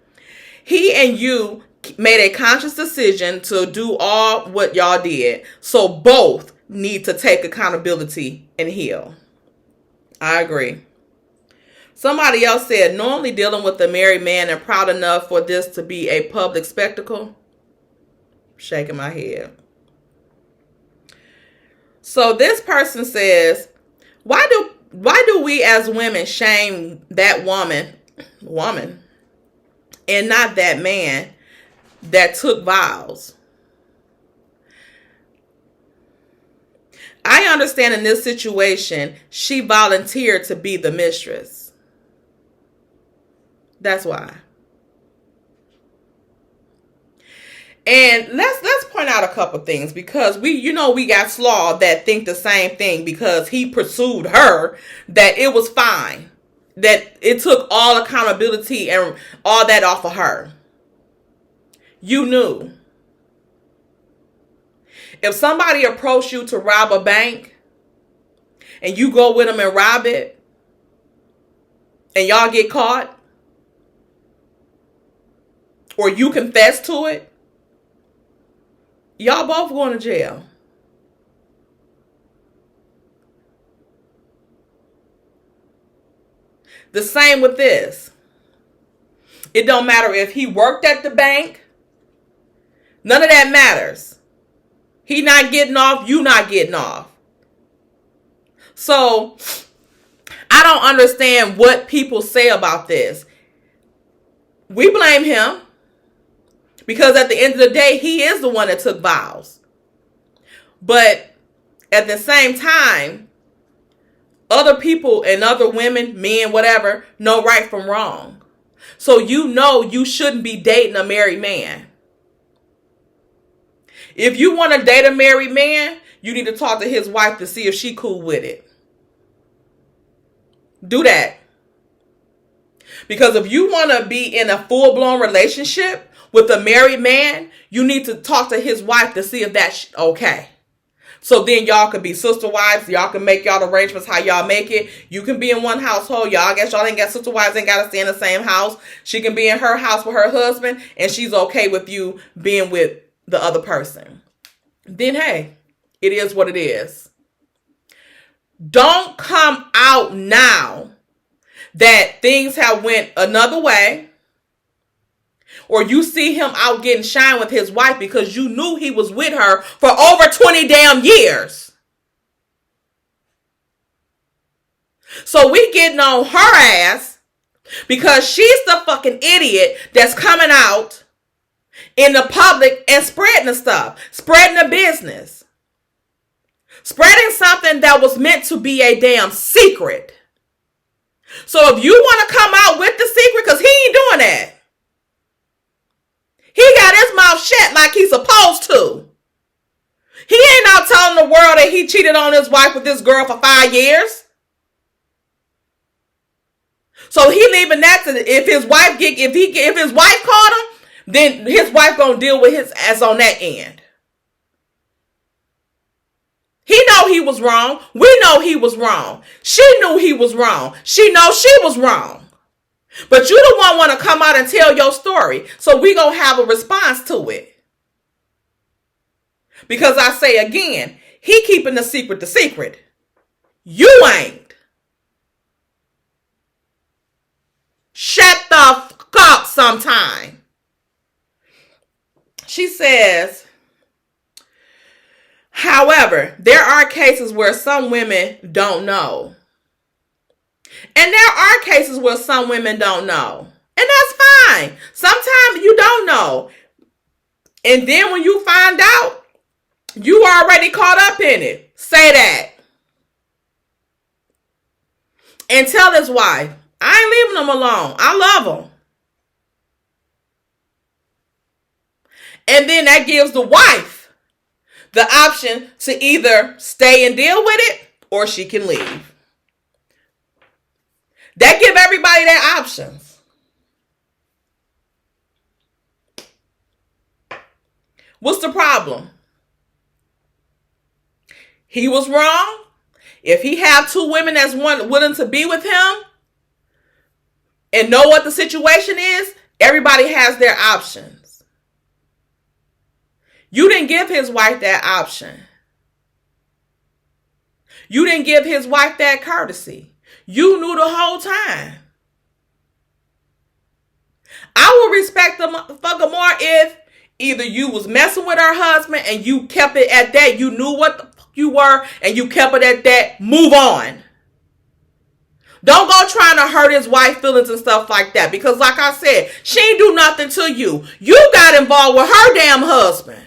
He and you made a conscious decision to do all what y'all did. So both need to take accountability and heal. I agree. Somebody else said, normally dealing with a married man and proud enough for this to be a public spectacle. Shaking my head. So this person says, why do we as women shame that woman, and not that man that took vows? I understand in this situation, she volunteered to be the mistress. That's why. And let's point out a couple things, because we got Slaw that think the same thing, because he pursued her, that it was fine, that it took all accountability and all that off of her. You knew. If somebody approached you to rob a bank and you go with them and rob it and y'all get caught, or you confess to it, y'all both going to jail. The same with this. It don't matter if he worked at the bank. None of that matters. He not getting off, you not getting off. So I don't understand what people say about this. We blame him because at the end of the day, he is the one that took vows. But at the same time, other people and other women, men, whatever, know right from wrong. So you know you shouldn't be dating a married man. If you want to date a married man, you need to talk to his wife to see if she cool with it. Do that. Because if you want to be in a full-blown relationship with a married man, you need to talk to his wife to see if that's okay. So then y'all could be sister wives. Y'all can make y'all arrangements how y'all make it. You can be in one household. Y'all ain't got sister wives, ain't got to stay in the same house. She can be in her house with her husband, and she's okay with you being with the other person. Then hey, it is what it is. Don't come out now that things have went another way, or you see him out getting shine with his wife because you knew he was with her for over 20 damn years. So we getting on her ass because she's the fucking idiot that's coming out in the public and spreading the stuff, spreading the business, spreading something that was meant to be a damn secret. So if you want to come out with the secret, because he ain't doing that. He got his mouth shut like he's supposed to. He ain't out telling the world that he cheated on his wife with this girl for 5 years. So he leaving that to if his wife caught him, then his wife gonna deal with his ass on that end. He know he was wrong. We know he was wrong. She knew he was wrong. She knows she was wrong. But you the one want to come out and tell your story. So we gonna have a response to it. Because I say again, he keeping the secret. You ain't. Shut the fuck up sometime. She says, however, there are cases where some women don't know. And there are cases where some women don't know. And that's fine. Sometimes you don't know. And then when you find out, you already caught up in it. Say that. And tell his wife, I ain't leaving him alone. I love him. And then that gives the wife the option to either stay and deal with it or she can leave. That give everybody their options. What's the problem? He was wrong. If he have two women that's willing to be with him and know what the situation is, everybody has their options. You didn't give his wife that option. You didn't give his wife that courtesy. You knew the whole time. I would respect the motherfucker more if either you was messing with her husband and you kept it at that. You knew what the fuck you were and you kept it at that. Move on. Don't go trying to hurt his wife's feelings and stuff like that. Because like I said, she ain't do nothing to you. You got involved with her damn husband.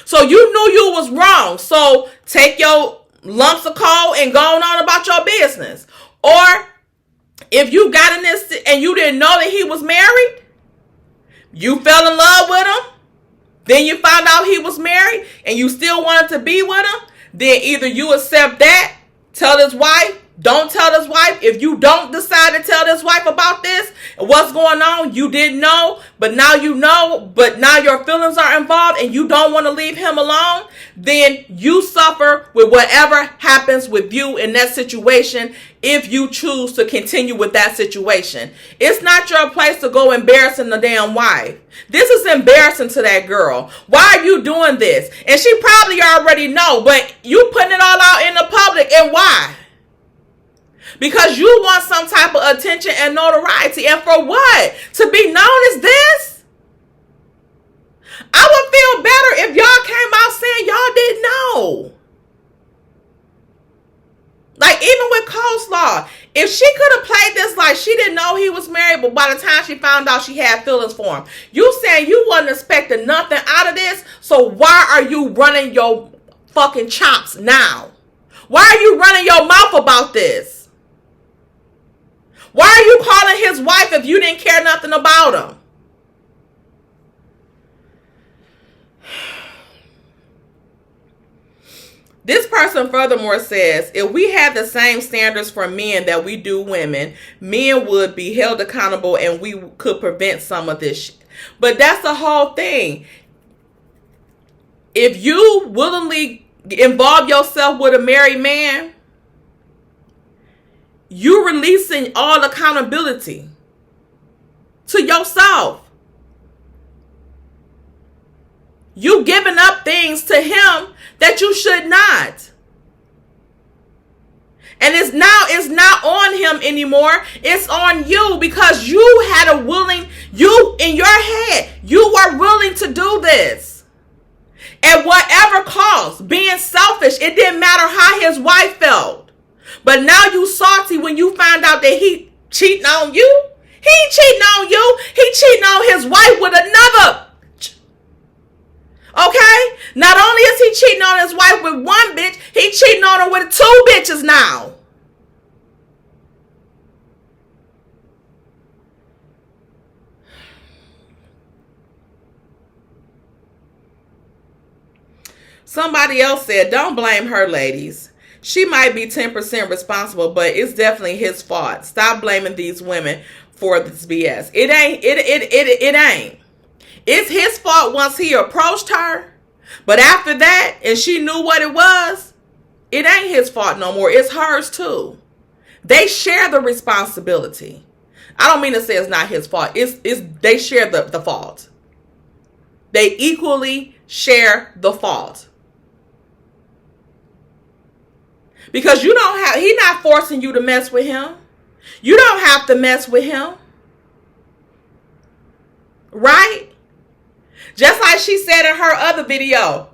So you knew you was wrong. So take your lumps of coal and go on about your business. Or if you got in this and you didn't know that he was married, you fell in love with him, then you found out he was married and you still wanted to be with him, then either you accept that, tell his wife, don't tell his wife. If you don't decide to tell his wife about this and what's going on, you didn't know, but now you know, but now your feelings are involved and you don't want to leave him alone, then you suffer with whatever happens with you in that situation if you choose to continue with that situation. It's not your place to go embarrassing the damn wife. This is embarrassing to that girl. Why are you doing this? And she probably already know, but you putting it all out in the public, and why? Because you want some type of attention and notoriety. And for what? To be known as this? I would feel better if y'all came out saying y'all didn't know. Like, even with Coleslaw, if she could have played this like she didn't know he was married, but by the time she found out she had feelings for him, you saying you wasn't expecting nothing out of this, so why are you running your fucking chops now? Why are you running your mouth about this? Why are you calling his wife if you didn't care nothing about him? This person furthermore says, if we had the same standards for men that we do women, men would be held accountable and we could prevent some of this shit. But that's the whole thing. If you willingly involve yourself with a married man, you're releasing all accountability to yourself. You giving up things to him that you should not. And it's not on him anymore. It's on you, because you had a willing, you in your head, you were willing to do this. At whatever cost, being selfish, it didn't matter how his wife felt. But now you salty when you find out that he cheating on you. He ain't cheating on you. He cheating on his wife with another. Okay? Not only is he cheating on his wife with one bitch, he cheating on her with 2 bitches now. Somebody else said, don't blame her, ladies. She might be 10% responsible, but it's definitely his fault. Stop blaming these women for this BS. It ain't. It's his fault once he approached her. But after that, and she knew what it was, it ain't his fault no more. It's hers too. They share the responsibility. I don't mean to say it's not his fault. They share the fault. They equally share the fault. Because he's not forcing you to mess with him. You don't have to mess with him. Right? Just like she said in her other video,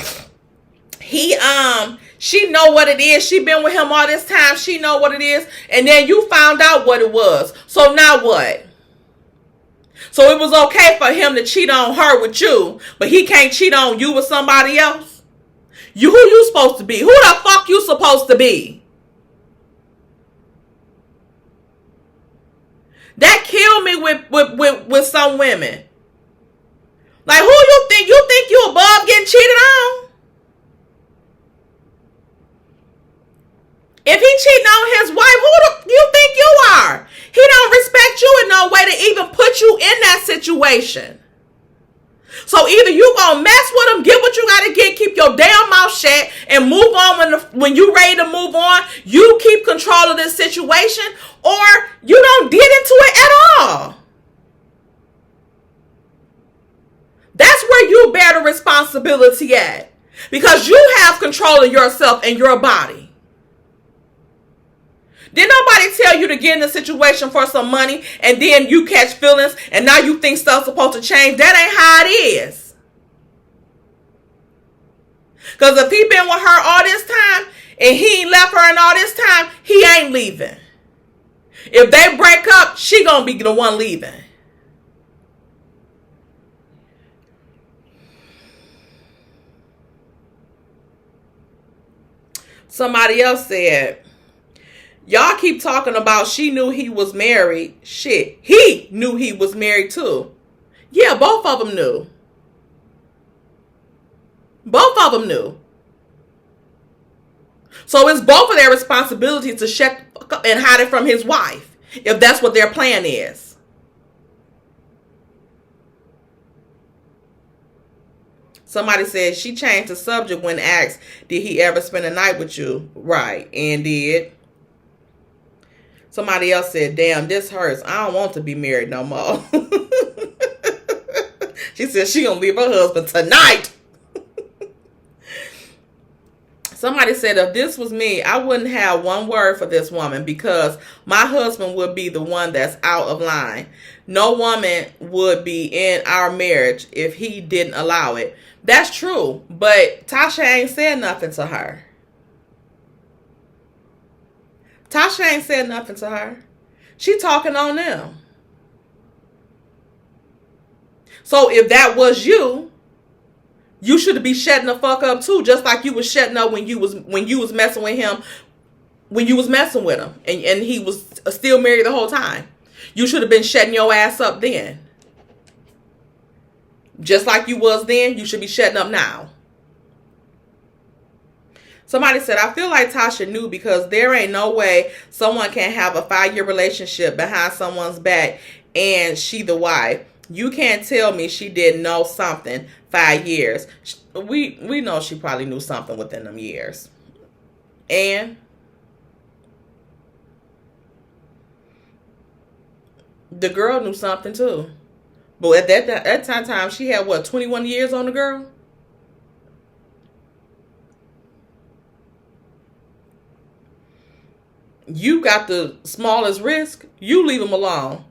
she know what it is. She been with him all this time. She know what it is. And then you found out what it was. So now what? So it was okay for him to cheat on her with you, but he can't cheat on you with somebody else? Who you supposed to be? Who the fuck you supposed to be? That killed me with some women. Like, who you think? You think you above getting cheated on? If he cheating on his wife, who do you think you are? He don't respect you in no way to even put you in that situation. So either you gonna mess with him, get what you gotta get, keep your damn mouth shut, and move on when you ready to move on. You keep control of this situation, or you don't get into it at all. That's where you bear the responsibility at, because you have control of yourself and your body. Did nobody tell you to get in a situation for some money and then you catch feelings and now you think stuff's supposed to change? That ain't how it is. Because if he been with her all this time and he ain't left her in all this time, he ain't leaving. If they break up, she gonna be the one leaving. Somebody else said, y'all keep talking about she knew he was married. Shit, he knew he was married too. Yeah, both of them knew. Both of them knew. So it's both of their responsibility to shut up and hide it from his wife, if that's what their plan is. Somebody said she changed the subject when asked, did he ever spend a night with you? Right, and did. Somebody else said, damn, this hurts. I don't want to be married no more. She said she gonna leave her husband tonight. Somebody said, if this was me, I wouldn't have one word for this woman because my husband would be the one that's out of line. No woman would be in our marriage if he didn't allow it. That's true, but Tasha ain't said nothing to her. Tasha ain't said nothing to her. She talking on them. So if that was you, you should be shutting the fuck up too, just like you was shutting up when you was messing with him, when you was messing with him, and he was still married the whole time. You should have been shutting your ass up then. Just like you was then, you should be shutting up now. Somebody said, I feel like Tasha knew, because there ain't no way someone can have a 5-year relationship behind someone's back and she the wife. You can't tell me she didn't know something 5 years. We know she probably knew something within them years. And the girl knew something too. But at that time, she had, what, 21 years on the girl? You got the smallest risk. You leave them alone.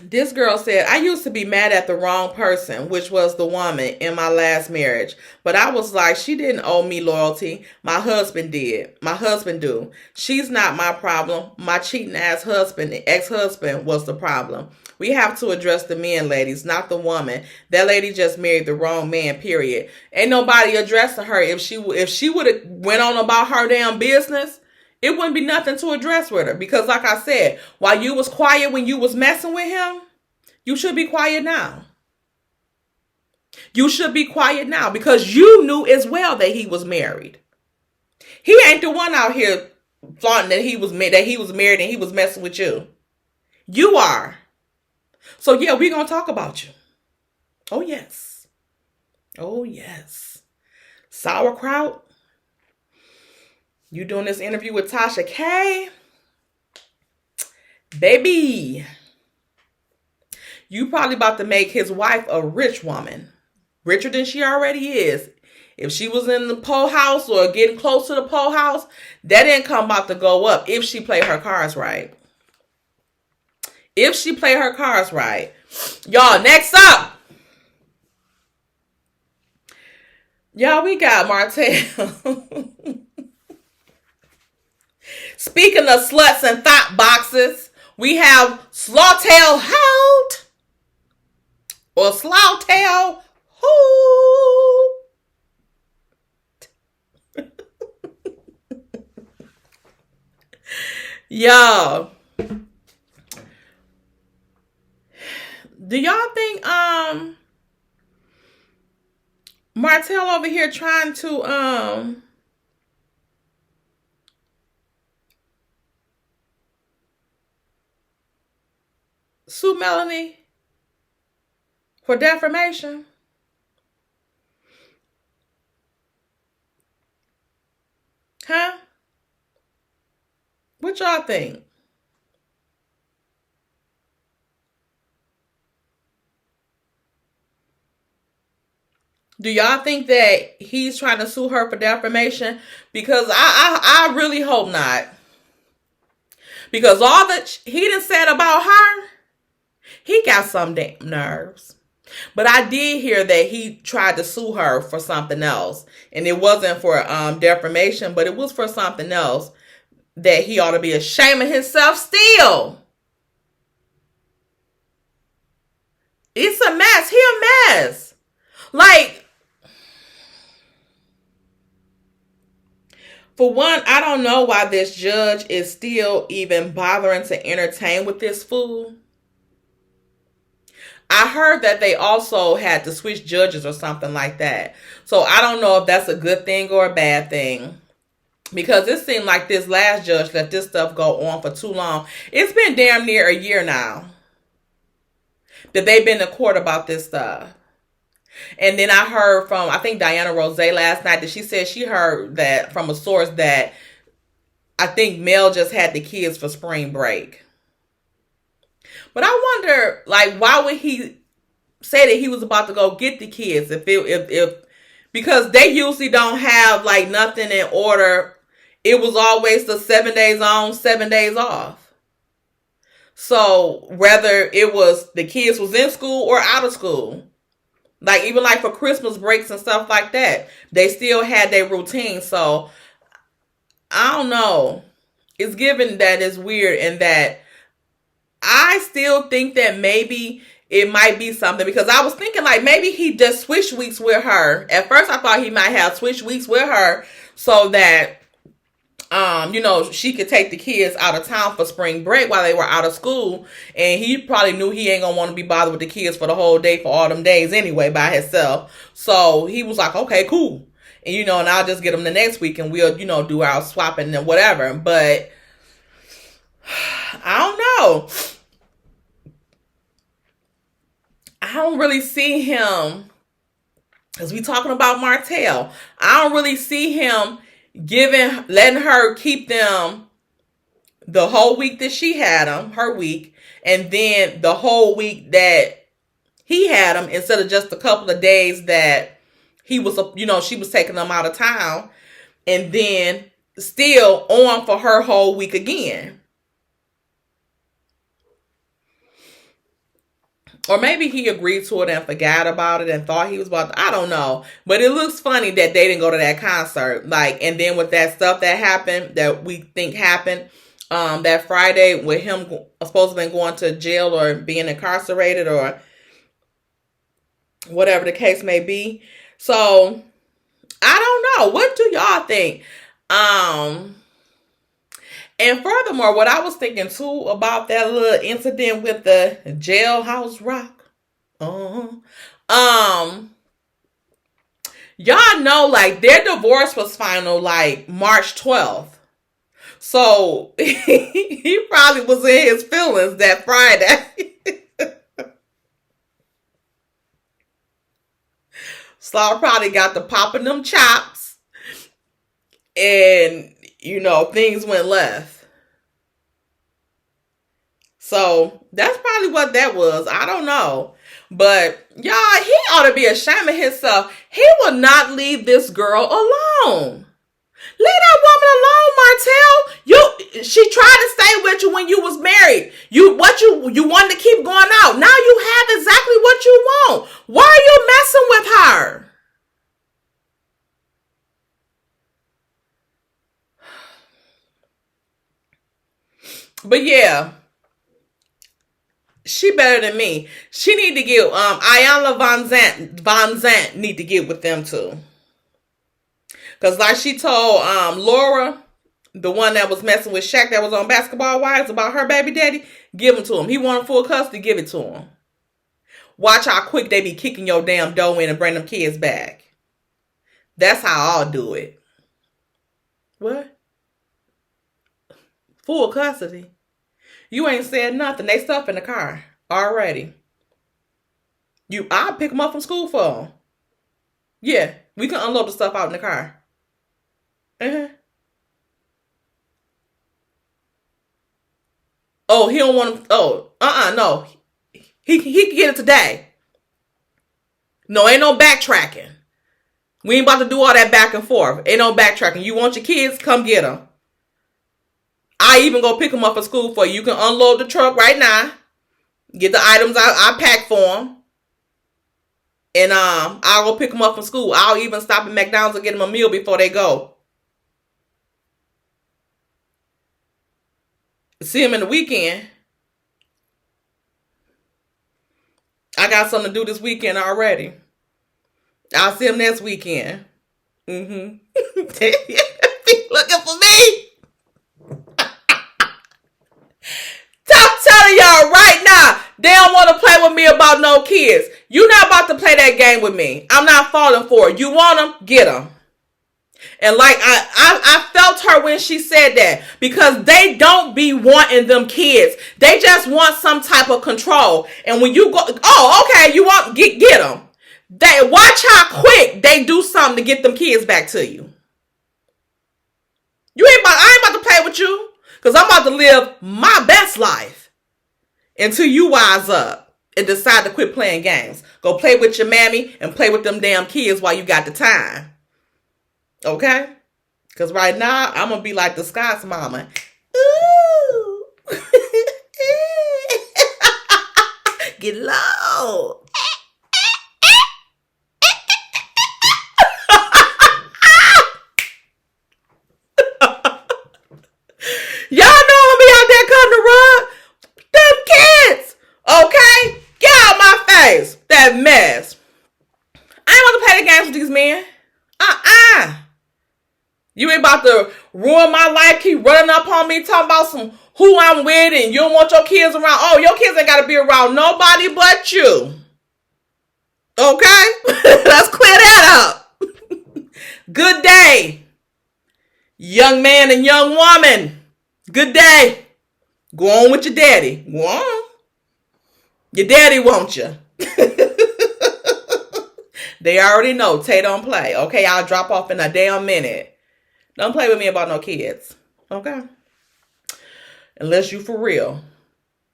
This girl said, I used to be mad at the wrong person, which was the woman in my last marriage. But I was like, she didn't owe me loyalty. My husband did. My husband do. She's not my problem. My cheating ass husband, ex-husband, was the problem. We have to address the men, ladies, not the woman. That lady just married the wrong man, period. Ain't nobody addressing her. If she would have went on about her damn business, it wouldn't be nothing to address with her. Because like I said, while you was quiet when you was messing with him, you should be quiet now. You should be quiet now, because you knew as well that he was married. He ain't the one out here flaunting that he was married and he was messing with you. You are. So yeah, we're going to talk about you. Oh yes. Oh yes. Sauerkraut. You doing this interview with Tasha K? Baby. You probably about to make his wife a rich woman. Richer than she already is. If she was in the pole house or getting close to the pole house, that income about to go up if she play her cards right. If she play her cards right. Y'all, next up. Y'all, we got Martell. Speaking of sluts and thought boxes, we have Slawtell Holt or Slawtell Holt. Y'all, do y'all think Martell over here trying to sue Melanie for defamation? Huh? What y'all think? Do y'all think that he's trying to sue her for defamation? Because I really hope not. Because all that he done said about her, he got some damn nerves. But I did hear that he tried to sue her for something else. And it wasn't for defamation, but it was for something else that he ought to be ashamed of himself still. It's a mess. He a mess. Like, for one, I don't know why this judge is still even bothering to entertain with this fool. I heard that they also had to switch judges or something like that. So I don't know if that's a good thing or a bad thing. Because it seemed like this last judge let this stuff go on for too long. It's been damn near a year now that they've been in court about this stuff. And then I heard from, I think, Diana Rose last night that she said she heard that from a source that I think Mel just had the kids for spring break. But I wonder, like, why would he say that he was about to go get the kids if because they usually don't have like nothing in order. It was always the 7 days on, 7 days off. So whether it was the kids was in school or out of school, Like, even like for Christmas breaks and stuff like that, they still had their routine. So, I don't know. It's given that it's weird, and that I still think that maybe it might be something, because I was thinking like maybe he just switched weeks with her. At first I thought he might have switched weeks with her so that she could take the kids out of town for spring break while they were out of school. And he probably knew he ain't gonna want to be bothered with the kids for the whole day for all them days anyway by himself. So he was like, okay, cool. And and I'll just get them the next week and we'll, do our swapping and whatever. But I don't know. I don't really see him, because we talking about Martell. I don't really see him letting her keep them the whole week that she had them, her week, and then the whole week that he had them, instead of just a couple of days that he was, she was taking them out of town, and then still on for her whole week again. Or maybe he agreed to it and forgot about it and thought he was about to, I don't know. But it looks funny that they didn't go to that concert. Like, and then with that stuff that happened, that we think happened, that Friday with him supposedly going to jail or being incarcerated or whatever the case may be. So, I don't know. What do y'all think? And furthermore, what I was thinking too about that little incident with the jailhouse rock. Y'all know, like, their divorce was final like March 12th. So he probably was in his feelings that Friday. Slaw probably got to popping them chops. And things went left. So that's probably what that was. I don't know. But y'all, he ought to be ashamed of himself. He will not leave this girl alone. Leave that woman alone, Martell. She tried to stay with you when you was married. You wanted to keep going out. Now you have exactly what you want. Why are you messing with her? But yeah, she better than me. She need to get Iyanla Vanzant need to get with them too. Cause like she told Laura, the one that was messing with Shaq that was on Basketball Wives about her baby daddy, give him to him. He wanted full custody, give it to him. Watch how quick they be kicking your damn dough in and bring them kids back. That's how I'll do it. What? Full custody. You ain't said nothing. They stuff in the car already. I'll pick them up from school for them. Yeah, we can unload the stuff out in the car. Oh, he don't want them. Oh, no. He can get it today. No, ain't no backtracking. We ain't about to do all that back and forth. Ain't no backtracking. You want your kids? Come get them. I even go pick them up at school for you. You can unload the truck right now. Get the items I packed for them. And I'll go pick them up from school. I'll even stop at McDonald's and get them a meal before they go. See them in the weekend. I got something to do this weekend already. I'll see them next weekend. Looking for me. I'm telling y'all right now, they don't want to play with me about no kids. You not about to play that game with me. I'm not falling for it. You want them? Get them. And like, I felt her when she said that, because they don't be wanting them kids. They just want some type of control. And when you go, oh, okay, you want, get them. They watch how quick they do something to get them kids back to you. I ain't about to play with you, because I'm about to live my best life until you wise up and decide to quit playing games. Go play with your mammy and play with them damn kids while you got the time. Okay? Because right now, I'm going to be like the Scott's mama. Ooh. Get low. to ruin my life, keep running up on me, talking about some who I'm with, and you don't want your kids around. Oh, your kids ain't got to be around nobody but you. Okay? Let's clear that up. Good day, young man and young woman. Good day. Go on with your daddy. Go on. Your daddy wants you. They already know. Tay don't play. Okay, I'll drop off in a damn minute. Don't play with me about no kids. Okay? Unless you for real.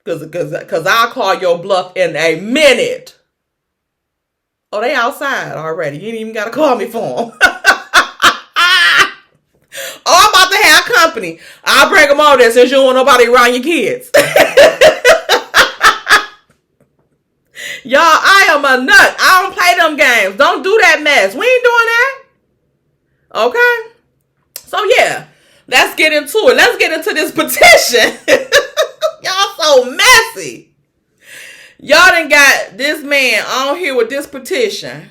Because I'll call your bluff in a minute. Oh, they outside already. You ain't even got to call me for them. Oh, I'm about to have company. I'll bring them over there since you don't want nobody around your kids. Y'all, I am a nut. I don't play them games. Don't do that mess. We ain't doing that. Okay? So, yeah. Let's get into it. Let's get into this petition. Y'all so messy. Y'all done got this man on here with this petition.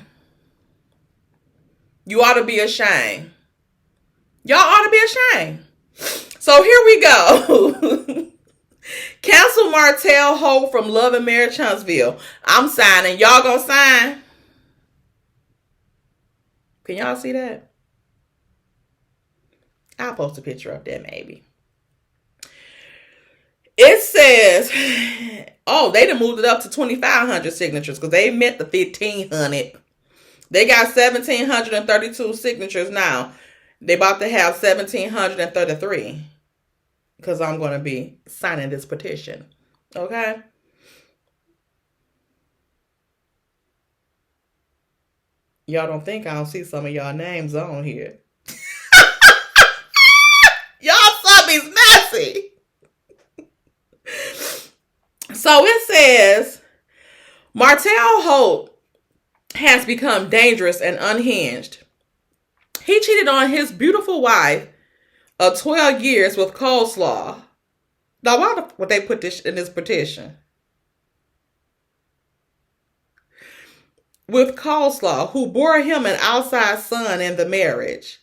You ought to be ashamed. Y'all ought to be ashamed. So here we go. Cancel Martell Holt from Love and Marriage Huntsville. I'm signing. Y'all gonna sign? Can y'all see that? I'll post a picture up there maybe. It says, oh, they done moved it up to 2,500 signatures because they met the 1,500. They got 1,732 signatures now. They about to have 1,733 because I'm going to be signing this petition. Okay? Y'all don't think I don't see some of y'all names on here. Y'all subby's messy. So it says, Martell Holt has become dangerous and unhinged. He cheated on his beautiful wife of 12 years with Coleslaw. Now, why would they put this in this petition? With Coleslaw, who bore him an outside son in the marriage.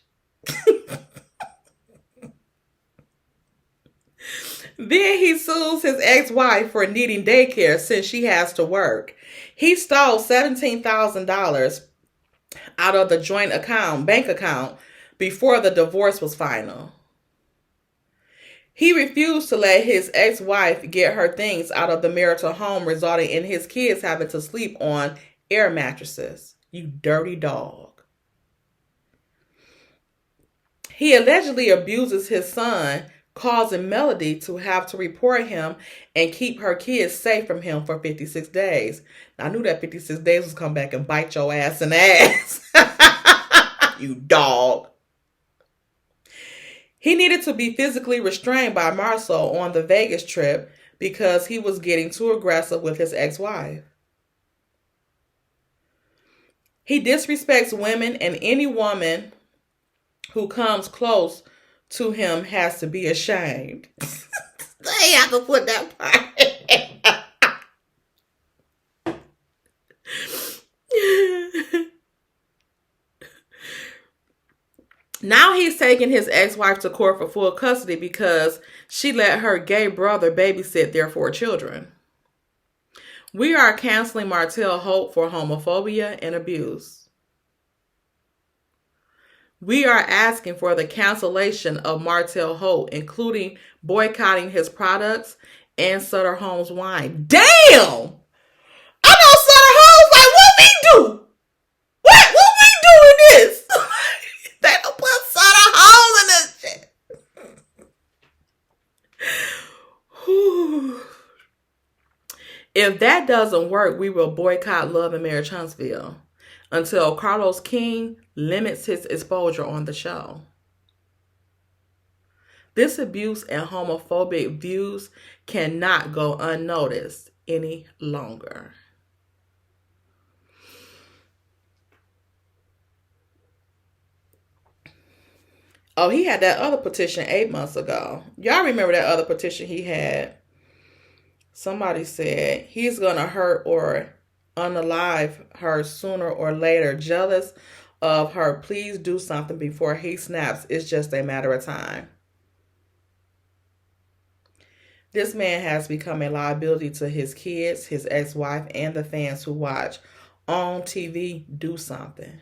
Then he sues his ex-wife for needing daycare since she has to work. He stole $17,000 out of the joint bank account before the divorce was final. He refused to let his ex-wife get her things out of the marital home, resulting in his kids having to sleep on air mattresses. You dirty dog. He allegedly abuses his son, causing Melody to have to report him and keep her kids safe from him for 56 days. Now, I knew that 56 days was come back and bite your ass in the ass. You dog. He needed to be physically restrained by Marceau on the Vegas trip because he was getting too aggressive with his ex-wife. He disrespects women, and any woman who comes close to him has to be ashamed. They have to put that part. Now he's taking his ex-wife to court for full custody because she let her gay brother babysit their 4 children. We are canceling Martell Holt for homophobia and abuse. We are asking for the cancellation of Martell Holt, including boycotting his products and Sutter Homes wine. Damn! I know Sutter Homes, like, what we do? What we do in this? They don't put Sutter Homes in this shit. Whew. If that doesn't work, we will boycott Love and Marriage Huntsville until Carlos King limits his exposure on the show. This abuse and homophobic views cannot go unnoticed any longer. Oh, he had that other petition 8 months ago. Y'all remember that other petition he had? Somebody said he's going to hurt or unalive her sooner or later, jealous of her, please do something before he snaps. It's just a matter of time. This man has become a liability to his kids, his ex-wife, and the fans who watch. On TV, do something.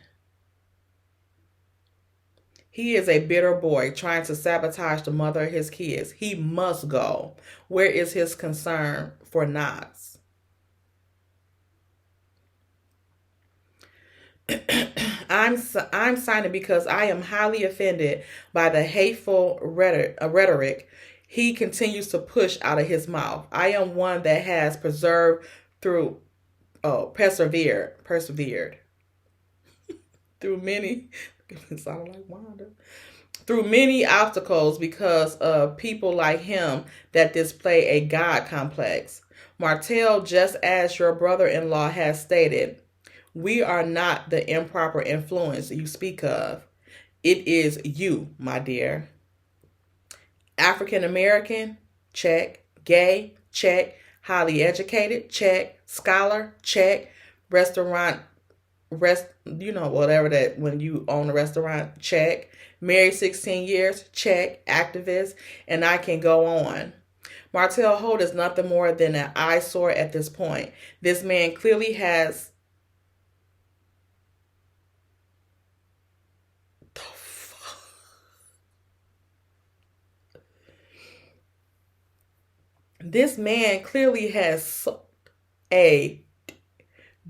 He is a bitter boy trying to sabotage the mother of his kids. He must go. Where is his concern for Snotts? I'm signing because I am highly offended by the hateful rhetoric he continues to push out of his mouth. I am one that has persevered through through many sound like Wanda. Through many obstacles because of people like him that display a God complex. Martell, just as your brother-in-law has stated, we are not the improper influence you speak of. It is you, my dear. African American, check. Gay, check. Highly educated, check. Scholar, check. Whatever that, when you own a restaurant, check. Married 16 years, check. Activist, and I can go on. Martell Holt is nothing more than an eyesore at this point. This man clearly has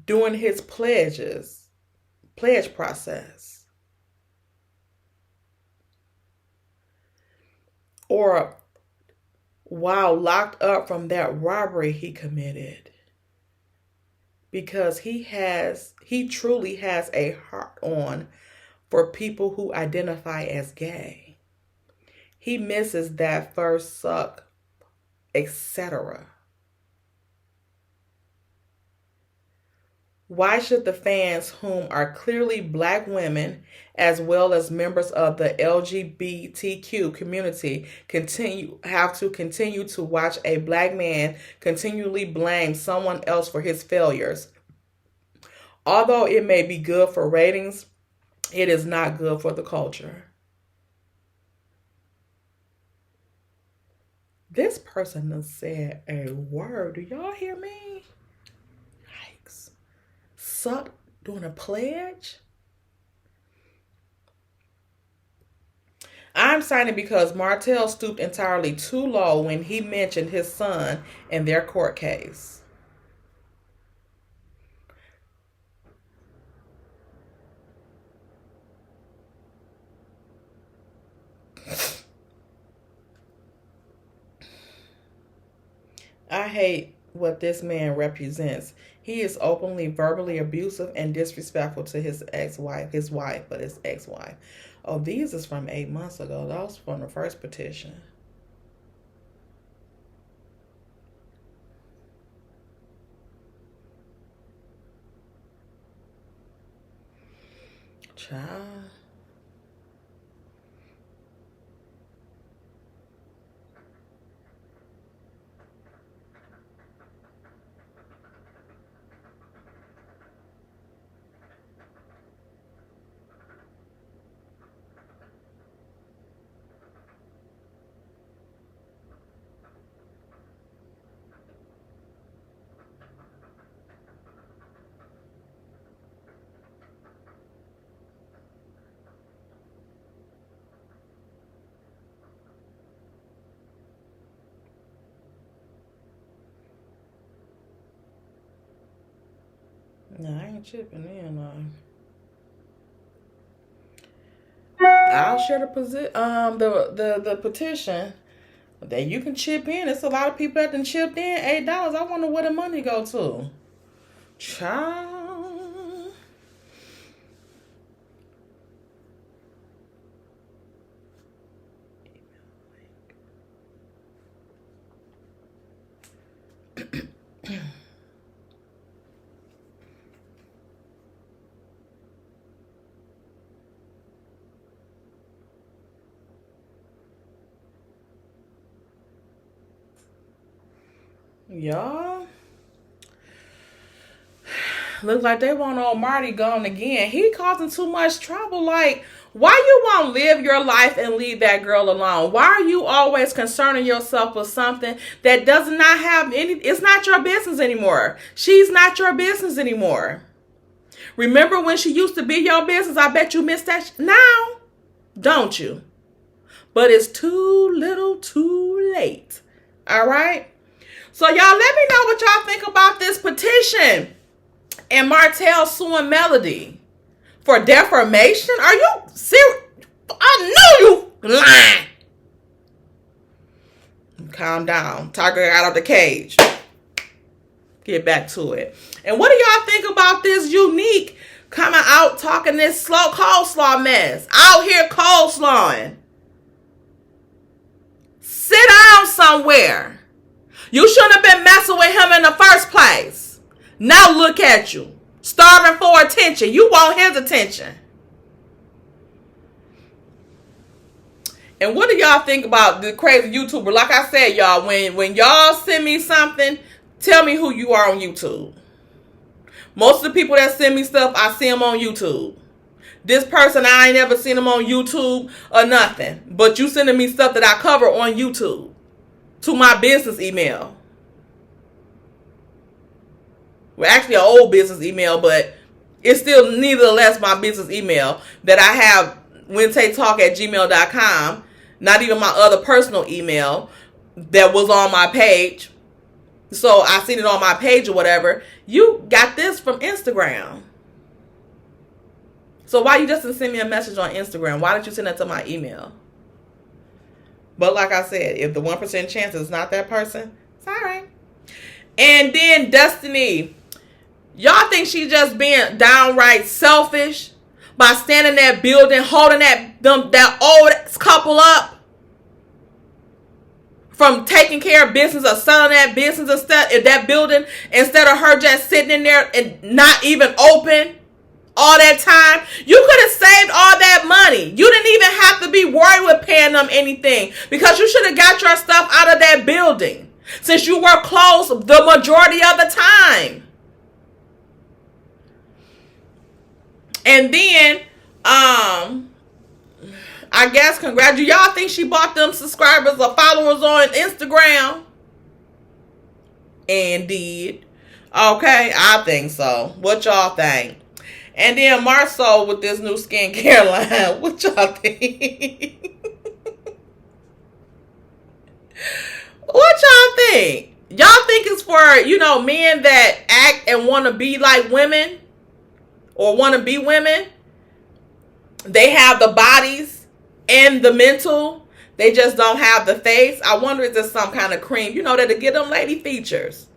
during his pledge process, or while locked up from that robbery he committed, because he truly has a heart on for people who identify as gay. He misses that first suck, etc. Why should the fans, whom are clearly black women as well as members of the LGBTQ community, have to continue to watch a black man continually blame someone else for his failures? Although it may be good for ratings, it is not good for the culture. This person done said a word. Do y'all hear me? Yikes. Suck during a pledge? I'm signing because Martell stooped entirely too low when he mentioned his son and their court case. I hate what this man represents. He is openly verbally abusive and disrespectful to his ex-wife, his ex-wife. Oh, these is from 8 months ago. That was from the first petition. Child. No, I ain't chipping in. I'll share the petition. That you can chip in. It's a lot of people that done chipped in $8. I wonder where the money go to. Child. Y'all, Looks like they want old Marty gone again. He causing too much trouble. Like, why you won't live your life and leave that girl alone? Why are you always concerning yourself with something that does not have any, it's not your business anymore. She's not your business anymore. Remember when she used to be your business? I bet you missed that now, don't you? But it's too little too late. All right? So y'all let me know what y'all think about this petition and Martell suing Melody for defamation. Are you serious? I know you lying. Calm down. Tiger got out of the cage. Get back to it. And what do y'all think about this Unique coming out talking this slow coleslaw mess? Out here coleslawing. Sit down somewhere. You shouldn't have been messing with him in the first place. Now look at you. Starving for attention. You want his attention. And what do y'all think about the crazy YouTuber? Like I said, y'all, when y'all send me something, tell me who you are on YouTube. Most of the people that send me stuff, I see them on YouTube. This person, I ain't never seen them on YouTube or nothing. But you sending me stuff that I cover on YouTube to my business email. Well, actually an old business email, but it's still nevertheless my business email that I have, WednesdayTalk@gmail.com. Not even my other personal email that was on my page. So I seen it on my page or whatever. You got this from Instagram. So why you just didn't send me a message on Instagram? Why did you send that to my email? But like I said, if the 1% chance is not that person, it's all right. And then Dustiny. Y'all think she just being downright selfish by standing in that building holding that old couple up from taking care of business or selling that business instead, that building, instead of her just sitting in there and not even open all that time? You could have saved all that money. You didn't even have to be worried with paying them anything, because you should have got your stuff out of that building since you were closed the majority of the time. And then, I guess, congratulations. Y'all think she bought them subscribers or followers on Instagram? And did. Okay, I think so. What y'all think? And then Marceau with this new skincare line. What y'all think? What y'all think? Y'all think it's for, men that act and want to be like women? Or want to be women? They have the bodies and the mental. They just don't have the face. I wonder if there's some kind of cream, that'll get them lady features.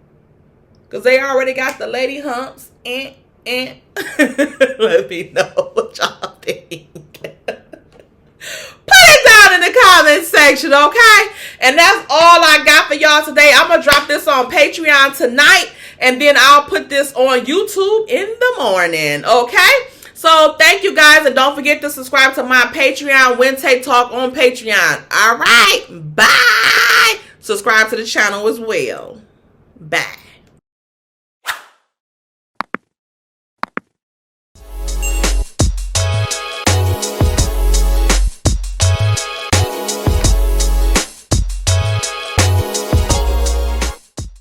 Because they already got the lady humps. Let me know what y'all think. Put it down in the comment section, okay? And that's all I got for y'all today. I'm going to drop this on Patreon tonight. And then I'll put this on YouTube in the morning, okay? So thank you guys. And don't forget to subscribe to my Patreon, Wednesday Talk on Patreon. All right. Bye. Subscribe to the channel as well. Bye.